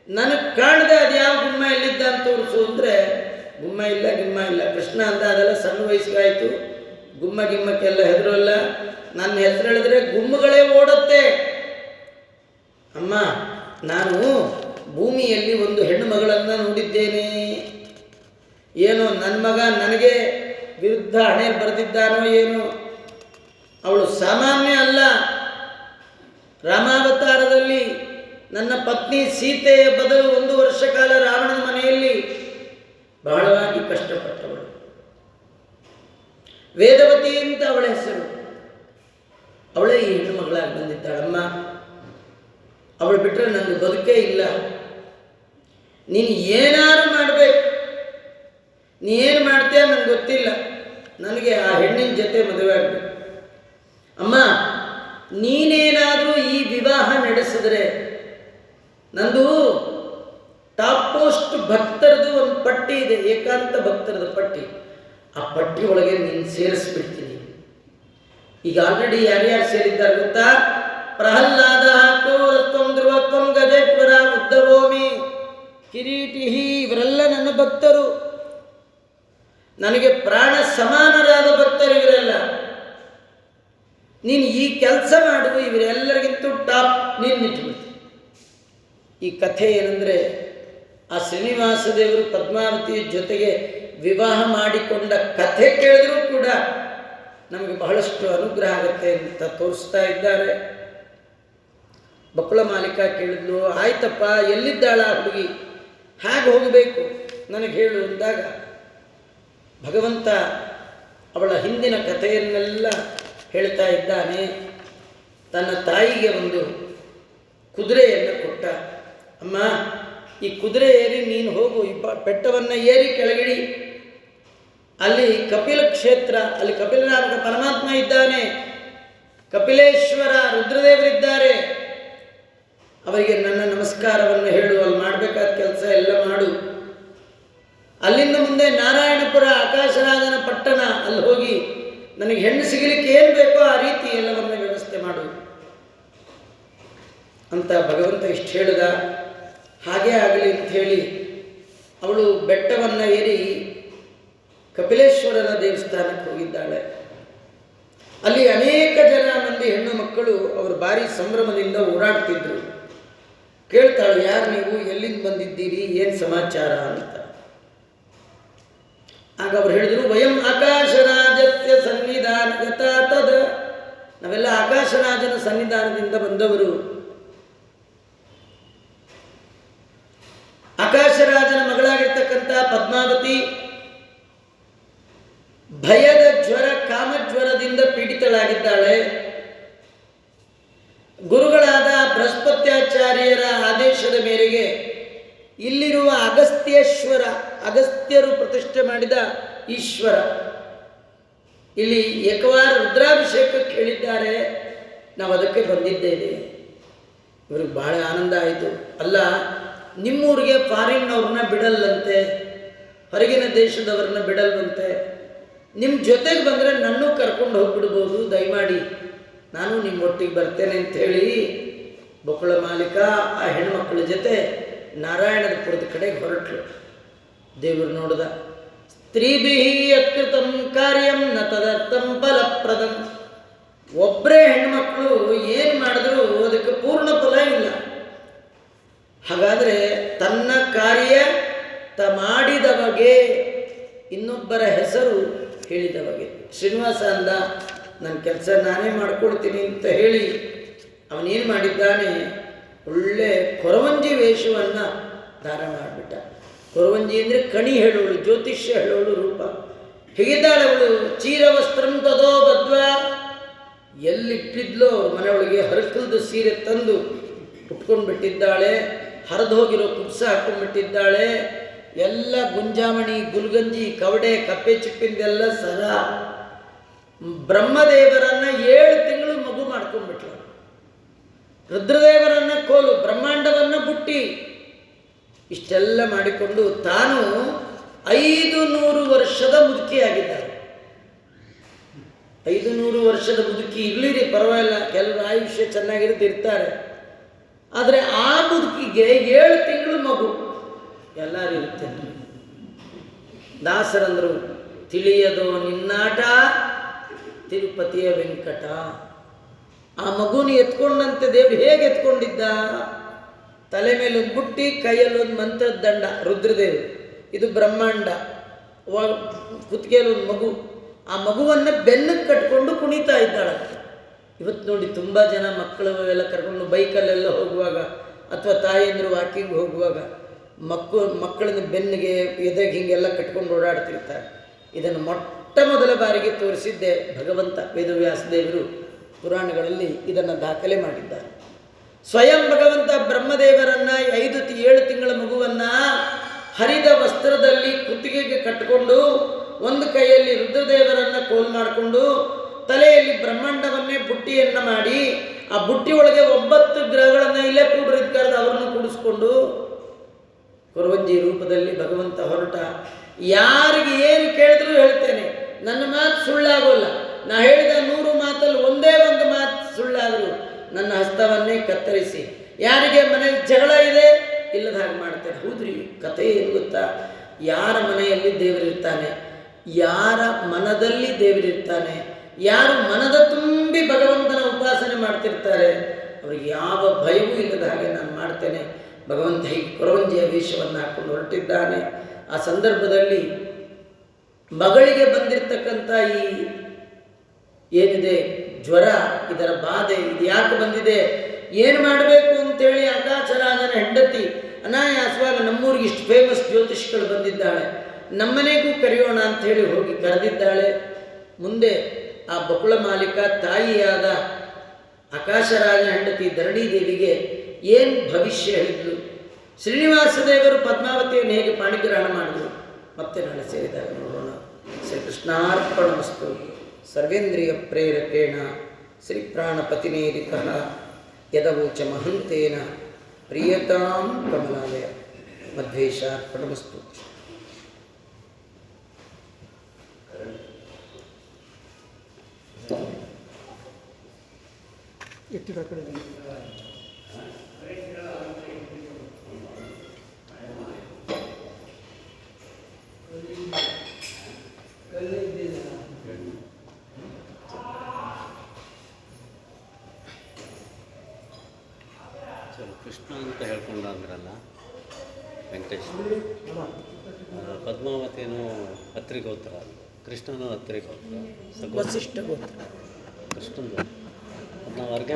ನನಗೆ ಕಾಣದೆ ಅದು ಯಾವ ಗುಮ್ಮ ಎಲ್ಲಿದ್ದ ಅಂತ ತೋರಿಸು ಅಂದರೆ ಗುಮ್ಮ ಇಲ್ಲ, ಗಿಮ್ಮ ಇಲ್ಲ. ಕೃಷ್ಣ ಅಂತ ಅದೆಲ್ಲ ಸಣ್ಣ ವಯಸ್ಸಿಗಾಯಿತು, ಗುಮ್ಮ ಗಿಮ್ಮಕ್ಕೆಲ್ಲ ಹೆದರಲ್ಲ. ನನ್ನ ಹೆಸರು ಹೇಳಿದ್ರೆ ಗುಮ್ಮಗಳೇ ಓಡುತ್ತೆ. ಅಮ್ಮ ನಾನು ಭೂಮಿಯಲ್ಲಿ ಒಂದು ಹೆಣ್ಣು ಮಗಳನ್ನು ನೋಡಿದ್ದೇನೆ. ಏನೋ ನನ್ನ ಮಗ ನನಗೆ ವಿರುದ್ಧ ಹಣೆ ಬರೆದಿದ್ದಾನೋ ಏನೋ. ಅವಳು ಸಾಮಾನ್ಯ ಅಲ್ಲ. ರಾಮಾವತಾರದಲ್ಲಿ ನನ್ನ ಪತ್ನಿ ಸೀತೆಯ ಬದಲು 1 ವರ್ಷ ಕಾಲ ರಾವಣನ ಮನೆಯಲ್ಲಿ ಬಹಳವಾಗಿ ಕಷ್ಟಪಟ್ಟವಳು. ವೇದವತಿ ಅಂತ ಅವಳ ಹೆಸರು. ಅವಳೇ ಈ ಹೆಣ್ಣು ಮಗಳಾಗಿ ಬಂದಿದ್ದಾಳಮ್ಮ. ಅವಳು ಬಿಟ್ಟರೆ ನನಗೆ ಬದುಕೇ ಇಲ್ಲ. ನೀನು ಏನಾರು ಮಾಡಬೇಕು, ನೀನು ಮಾಡ್ತೀಯ ನನಗೆ ಗೊತ್ತಿಲ್ಲ, ನನಗೆ ಆ ಹೆಣ್ಣಿನ ಜೊತೆ ಮದುವೆ ಆಗಬೇಕು. ಅಮ್ಮ, ನೀನೇನಾದರೂ ಈ ವಿವಾಹ ನಡೆಸಿದ್ರೆ ನಂದು ಟಾಪ್ ಪೋಸ್ಟ್ ಭಕ್ತರದು ಒಂದು ಪಟ್ಟಿ ಇದೆ, ಏಕಾಂತ ಭಕ್ತರದ ಪಟ್ಟಿ. ಆ ಪಟ್ಟಿ ಒಳಗೆ ನೀನು ಸೇರಿಸ್ಬಿಡ್ತೀನಿ. ಈಗ ಆಲ್ರೆಡಿ ಯಾರ್ಯಾರು ಸೇರಿದ್ದಾರೆ ಗೊತ್ತಾ? ಪ್ರಹ್ಲಾದ, ಕೌರತ್ವಂ, ಧ್ರುವತ್ವಂ, ಗಜೇಶ್ವರ, ಉದ್ಧವೋಮಿ, ಕಿರೀಟಿಹಿ, ಇವರೆಲ್ಲ ನನ್ನ ಭಕ್ತರು. ನನಗೆ ಪ್ರಾಣ ಸಮಾನರಾದ ಭಕ್ತರು ಇವರೆಲ್ಲ. ನೀನು ಈ ಕೆಲಸ ಮಾಡು, ಇವರೆಲ್ಲರಿಗಿಂತ ಟಾಪ್ ನೀನು ನಿಂತುಬಿಡ್ತೀನಿ. ಈ ಕಥೆ ಏನಂದರೆ, ಆ ಶ್ರೀನಿವಾಸ ದೇವರು ಪದ್ಮಾವತಿಯ ಜೊತೆಗೆ ವಿವಾಹ ಮಾಡಿಕೊಂಡ ಕಥೆ ಕೇಳಿದ್ರೂ ಕೂಡ ನಮಗೆ ಬಹಳಷ್ಟು ಅನುಗ್ರಹ ಆಗುತ್ತೆ ಅಂತ ತೋರಿಸ್ತಾ ಇದ್ದಾರೆ. ಬಕುಳ ಮಾಲೀಕ ಕೇಳಿದ್ಲು, ಆಯ್ತಪ್ಪ, ಎಲ್ಲಿದ್ದಾಳ ಹುಡುಗಿ, ಹೇಗೆ ಹೋಗಬೇಕು ನನಗೆ ಹೇಳು ಅಂದಾಗ ಭಗವಂತ ಅವಳ ಹಿಂದಿನ ಕಥೆಯನ್ನೆಲ್ಲ ಹೇಳ್ತಾ ಇದ್ದಾನೆ. ತನ್ನ ತಾಯಿಗೆ ಒಂದು ಕುದುರೆಯನ್ನು ಕೊಟ್ಟ. ಅಮ್ಮ, ಈ ಕುದುರೆ ಏರಿ ನೀನು ಹೋಗು, ಈ ಬೆಟ್ಟವನ್ನು ಏರಿ ಕೆಳಗಿಡಿ. ಅಲ್ಲಿ ಕಪಿಲ ಕ್ಷೇತ್ರ, ಅಲ್ಲಿ ಕಪಿಲನಾಮಕ ಪರಮಾತ್ಮ ಇದ್ದಾನೆ, ಕಪಿಲೇಶ್ವರ ರುದ್ರದೇವರಿದ್ದಾರೆ. ಅವರಿಗೆ ನನ್ನ ನಮಸ್ಕಾರವನ್ನು ಹೇಳು, ಅಲ್ಲಿ ಮಾಡಬೇಕಾದ ಕೆಲಸ ಎಲ್ಲ ಮಾಡು. ಅಲ್ಲಿಂದ ಮುಂದೆ ನಾರಾಯಣಪುರ ಆಕಾಶರಾಜನ ಪಟ್ಟಣ, ಅಲ್ಲಿ ಹೋಗಿ ನನಗೆ ಹೆಣ್ಣು ಸಿಗಲಿಕ್ಕೆ ಏನು ಬೇಕೋ ಆ ರೀತಿ ಎಲ್ಲವನ್ನ ವ್ಯವಸ್ಥೆ ಮಾಡು ಅಂತ ಭಗವಂತ ಇಷ್ಟು ಹೇಳಿದ. ಹಾಗೇ ಆಗಲಿ ಅಂಥೇಳಿ ಅವಳು ಬೆಟ್ಟವನ್ನು ಏರಿ ಕಪಿಲೇಶ್ವರನ ದೇವಸ್ಥಾನಕ್ಕೆ ಹೋಗಿದ್ದಾಳೆ. ಅಲ್ಲಿ ಅನೇಕ ಜನ ಮಂದಿ ಹೆಣ್ಣು ಮಕ್ಕಳು ಅವರು ಭಾರಿ ಸಂಭ್ರಮದಿಂದ ಓಡಾಡ್ತಿದ್ರು. ಕೇಳ್ತಾಳೆ, ಯಾರು ನೀವು, ಎಲ್ಲಿಂದ ಬಂದಿದ್ದೀರಿ, ಏನು ಸಮಾಚಾರ ಅಂತ. ಆಗ ಅವ್ರು ಹೇಳಿದ್ರು, ವಯಂ ಆಕಾಶರಾಜಸ್ಯ ಸನ್ನಿಧಾನಗತ ತದ, ನಾವೆಲ್ಲ ಆಕಾಶರಾಜನ ಸನ್ನಿಧಾನದಿಂದ ಬಂದವರು. ಆಕಾಶರಾಜನ ಮಗಳಾಗಿರ್ತಕ್ಕಂಥ ಪದ್ಮಾವತಿ ಭಯದ ಜ್ವರ, ಕಾಮಜ್ವರದಿಂದ ಪೀಡಿತಳಾಗಿದ್ದಾಳೆ. ಗುರುಗಳಾದ ಬೃಹಸ್ಪತ್ಯಾಚಾರ್ಯರ ಆದೇಶದ ಮೇರೆಗೆ ಇಲ್ಲಿರುವ ಅಗಸ್ತ್ಯೇಶ್ವರ, ಅಗಸ್ತ್ಯರು ಪ್ರತಿಷ್ಠೆ ಮಾಡಿದ ಈಶ್ವರ, ಇಲ್ಲಿ ಏಕವಾರ ರುದ್ರಾಭಿಷೇಕಕ್ಕೆ ಹೇಳಿದ್ದಾರೆ. ನಾವು ಅದಕ್ಕೆ ಬಂದಿದ್ದೇವೆ. ಇವ್ರಿಗೆ ಬಹಳ ಆನಂದ ಆಯಿತು. ಅಲ್ಲ, ನಿಮ್ಮೂರಿಗೆ ಫಾರಿನ್ನವ್ರನ್ನ ಬಿಡಲ್ಲಂತೆ, ಹೊರಗಿನ ದೇಶದವ್ರನ್ನ ಬಿಡಲ್ವಂತೆ. ನಿಮ್ಮ ಜೊತೆಗೆ ಬಂದರೆ ನನ್ನೂ ಕರ್ಕೊಂಡು ಹೋಗ್ಬಿಡ್ಬೋದು, ದಯಮಾಡಿ ನಾನು ನಿಮ್ಮ ಒಟ್ಟಿಗೆ ಬರ್ತೇನೆ ಅಂಥೇಳಿ ಬಕುಳ ಮಾಲೀಕ ಆ ಹೆಣ್ಮಕ್ಳ ಜೊತೆ ನಾರಾಯಣಪುರದ ಕಡೆಗೆ ಹೊರಟರು. ದೇವರು ನೋಡಿದ, ಸ್ತ್ರೀಭಿ ಅತ್ಕೃತಂ ಕಾರ್ಯಂ ನ ತದರ್ಥಂ ಫಲಪ್ರದಂ. ಒಬ್ಬರೇ ಹೆಣ್ಮಕ್ಳು ಏನು ಮಾಡಿದ್ರು ಅದಕ್ಕೆ ಪೂರ್ಣ ಫಲ ಇಲ್ಲ. ಹಾಗಾದರೆ ತನ್ನ ಕಾರ್ಯ ಮಾಡಿದವಗೆ ಇನ್ನೊಬ್ಬರ ಹೆಸರು ಹೇಳಿದವಗೆ. ಶ್ರೀನಿವಾಸ ಅಂದ, ನನ್ನ ಕೆಲಸ ನಾನೇ ಮಾಡ್ಕೊಳ್ತೀನಿ ಅಂತ ಹೇಳಿ ಅವನೇನು ಮಾಡಿದ್ದಾನೆ, ಒಳ್ಳೆ ಕೊರವಂಜಿ ವೇಷವನ್ನು ಧಾರ ಮಾಡಿಬಿಟ್ಟ. ಕೊರವಂಜಿ ಅಂದರೆ ಕಣಿ ಹೇಳೋಳು, ಜ್ಯೋತಿಷ್ಯ ಹೇಳೋಳು ರೂಪ. ಹೇಗಿದ್ದಾಳೆ ಅವಳು? ಚೀರವಸ್ತ್ರಂ ತದೋ ಬದ್ವಾ, ಎಲ್ಲಿಟ್ಟಿದ್ಲೋ ಅವ್ರ ಮನೆಯೊಳಗೆ ಹರಕಲ್ದು ಸೀರೆ ತಂದು ಉಟ್ಕೊಂಡು ಬಿಟ್ಟಿದ್ದಾಳೆ. ಹರಿದು ಹೋಗಿರೋ ಕುಪ್ಸ ಹಾಕೊಂಡ್ಬಿಟ್ಟಿದ್ದಾಳೆ. ಎಲ್ಲ ಗುಂಜಾಮಣಿ, ಗುಲ್ಗಂಜಿ, ಕವಡೆ, ಕಪ್ಪೆ ಚಿಪ್ಪಿಂದೆಲ್ಲ ಸರ. ಬ್ರಹ್ಮದೇವರನ್ನು 7 ತಿಂಗಳು ಮಗು ಮಾಡ್ಕೊಂಡ್ಬಿಟ್ಲು. ರುದ್ರದೇವರನ್ನು ಕೋಲು, ಬ್ರಹ್ಮಾಂಡವನ್ನು ಬುಟ್ಟಿ, ಇಷ್ಟೆಲ್ಲ ಮಾಡಿಕೊಂಡು ತಾನು 500 ವರ್ಷದ ಮುದುಕಿಯಾಗಿದ್ದಾರೆ. 500 ವರ್ಷದ ಮುದುಕಿ ಇರಲಿರಿ, ಪರವಾಗಿಲ್ಲ, ಕೆಲವರು ಆಯುಷ್ಯ ಚೆನ್ನಾಗಿರ್ತಾರೆ. ಆದರೆ ಆ ಮುದುಕಿಗೆ 7 ತಿಂಗಳು ಮಗು ಎಲ್ಲರೂ ಇರುತ್ತೆ. ದಾಸರಂದರು, ತಿಳಿಯದೋ ನಿನ್ನಾಟ ತಿರುಪತಿಯ ವೆಂಕಟ. ಆ ಮಗುನ ಎತ್ಕೊಂಡಂತೆ ದೇವ್ರು ಹೇಗೆ ಎತ್ಕೊಂಡಿದ್ದ? ತಲೆ ಮೇಲೆ ಒಂದು ಬುಟ್ಟಿ, ಕೈಯಲ್ಲಿ ಒಂದು ಮಂತ್ರದ ದಂಡ, ರುದ್ರದೇವರು. ಇದು ಬ್ರಹ್ಮಾಂಡ. ಕುತ್ತಿಗೆಯಲ್ಲಿ ಒಂದು ಮಗು, ಆ ಮಗುವನ್ನು ಬೆನ್ನಕ್ಕೆ ಕಟ್ಕೊಂಡು ಕುಣಿತಾ ಇದ್ದಾಳೆ. ಇವತ್ತು ನೋಡಿ ತುಂಬ ಜನ ಮಕ್ಕಳು ಎಲ್ಲ ಕರ್ಕೊಂಡು ಬೈಕಲ್ಲೆಲ್ಲ ಹೋಗುವಾಗ ಅಥವಾ ತಾಯಿಯಂದರು ವಾಕಿಂಗ್ ಹೋಗುವಾಗ ಮಕ್ಕಳನ್ನ ಬೆನ್ನಿಗೆ ಎದೆಗೆ ಹೀಗೆಲ್ಲ ಕಟ್ಕೊಂಡು ಓಡಾಡ್ತಿರ್ತಾರೆ. ಇದನ್ನು ಮೊಟ್ಟ ಮೊದಲ ಬಾರಿಗೆ ತೋರಿಸಿದ್ದೆ ಭಗವಂತ ವೇದವ್ಯಾಸದೇವರು ಪುರಾಣಗಳಲ್ಲಿ ಇದನ್ನು ದಾಖಲೆ ಮಾಡಿದ್ದಾರೆ. ಸ್ವಯಂ ಭಗವಂತ ಬ್ರಹ್ಮದೇವರನ್ನು 5-7 ತಿಂಗಳ ಮಗುವನ್ನು ಹರಿದ ವಸ್ತ್ರದಲ್ಲಿ ಕುತ್ತಿಗೆಗೆ ಕಟ್ಟಿಕೊಂಡು ಒಂದು ಕೈಯಲ್ಲಿ ರುದ್ರದೇವರನ್ನು ಕೋಲ್ ಮಾಡಿಕೊಂಡು ತಲೆಯಲ್ಲಿ ಬ್ರಹ್ಮಾಂಡವನ್ನೇ ಬುಟ್ಟಿಯನ್ನು ಮಾಡಿ ಆ ಬುಟ್ಟಿ ಒಳಗೆ 9 ಗ್ರಹಗಳನ್ನು ಇಲ್ಲೇ ಕೂಡಿರಿದ್ಕಾರದ ಅವರನ್ನು ಕೂಡಿಸ್ಕೊಂಡು ಕೊರವಂಜಿ ರೂಪದಲ್ಲಿ ಭಗವಂತ ಹೊರಟ. ಯಾರಿಗೆ ಏನು ಕೇಳಿದ್ರು ಹೇಳ್ತೇನೆ, ನನ್ನ ಮಾತು ಸುಳ್ಳಾಗೋಲ್ಲ. ನಾ ಹೇಳಿದ 100 ಮಾತಲ್ಲಿ ಒಂದೇ ಒಂದು ಮಾತು ಸುಳ್ಳಾದರೂ ನನ್ನ ಹಸ್ತವನ್ನೇ ಕತ್ತರಿಸಿ, ಯಾರಿಗೆ ಮನೆಯಲ್ಲಿ ಜಗಳ ಇದೆ ಇಲ್ಲದ ಹಾಗೆ ಮಾಡ್ತೇನೆ. ಹೌದ್ರಿ, ಕಥೆ ಏನು ಗೊತ್ತಾ? ಯಾರ ಮನೆಯಲ್ಲಿ ದೇವರಿರ್ತಾನೆ, ಯಾರ ಮನದಲ್ಲಿ ದೇವರಿರ್ತಾನೆ, ಯಾರು ಮನದ ತುಂಬಿ ಭಗವಂತನ ಉಪಾಸನೆ ಮಾಡ್ತಿರ್ತಾರೆ, ಅವ್ರಿಗೆ ಯಾವ ಭಯವೂ ಇಲ್ಲದ ಹಾಗೆ ನಾನು ಮಾಡ್ತೇನೆ. ಭಗವಂತ ಹೀಗೆ ಕೊರವಂಜಿಯ ವೇಷವನ್ನು ಹಾಕ್ಕೊಂಡು ಹೊರಟಿದ್ದಾನೆ. ಆ ಸಂದರ್ಭದಲ್ಲಿ ಮಗಳಿಗೆ ಬಂದಿರತಕ್ಕಂಥ ಈ ಏನಿದೆ ಜ್ವರ, ಇದರ ಬಾಧೆ, ಇದು ಯಾಕೆ ಬಂದಿದೆ, ಏನು ಮಾಡಬೇಕು ಅಂತೇಳಿ ಆಕಾಶರಾಜನ ಹೆಂಡತಿ ಅನಾಯಾಸವಾಗಿ ನಮ್ಮೂರಿಗೆ ಇಷ್ಟು ಫೇಮಸ್ ಜ್ಯೋತಿಷ್ಗಳು ಬಂದಿದ್ದಾಳೆ, ನಮ್ಮನೆಗೂ ಕರೆಯೋಣ ಅಂಥೇಳಿ ಹೋಗಿ ಕರೆದಿದ್ದಾಳೆ. ಮುಂದೆ ಆ ಬಕುಳ ಮಾಲೀಕ ತಾಯಿಯಾದ ಆಕಾಶರಾಜನ ಹೆಂಡತಿ ಧರಣಿದೇವಿಗೆ ಏನು ಭವಿಷ್ಯ ಹೇಳಿದ್ಲು, ಶ್ರೀನಿವಾಸ ದೇವರು ಪದ್ಮಾವತಿಯನ್ನು ಹೇಗೆ ಪಾಣಿಗ್ರಹಣ ಮಾಡಿದ್ರು, ಮತ್ತೆ ನಾಳೆ ಸೇರಿದಾಗ ನೋಡೋಣ. ಶ್ರೀಕೃಷ್ಣಾರ್ಪಣಮಸ್ತು. ಸರ್ವೇಂದ್ರಿಯ ಪ್ರೇರಕೇಣ ಶ್ರೀ ಪ್ರಾಣಪತಿನೇರಿತಃ ಯದವೋಚ ಮಹಂತೇನ ಪ್ರಿಯತಾಂ ಕಮಲಾಲಯ ಮಧ್ವೇಶಾರ್ಪಣಮಸ್ತು. ಕೃಷ್ಣ ಅಂತ ಹೇಳ್ಕೊಂಡ ಅಂದ್ರಲ್ಲ ವೆಂಕಟೇಶ್, ಪದ್ಮಾವತಿಯೂ ಅತ್ರಿ ಗೋತ್ರ, ಕೃಷ್ಣನೂ ಅತ್ರಿ ಗೋತ್ರ, ವಸಿಷ್ಠ ಗೋತ್ರ. ಕೃಷ್ಣನ ನಾವು ಅರ್ಗೆ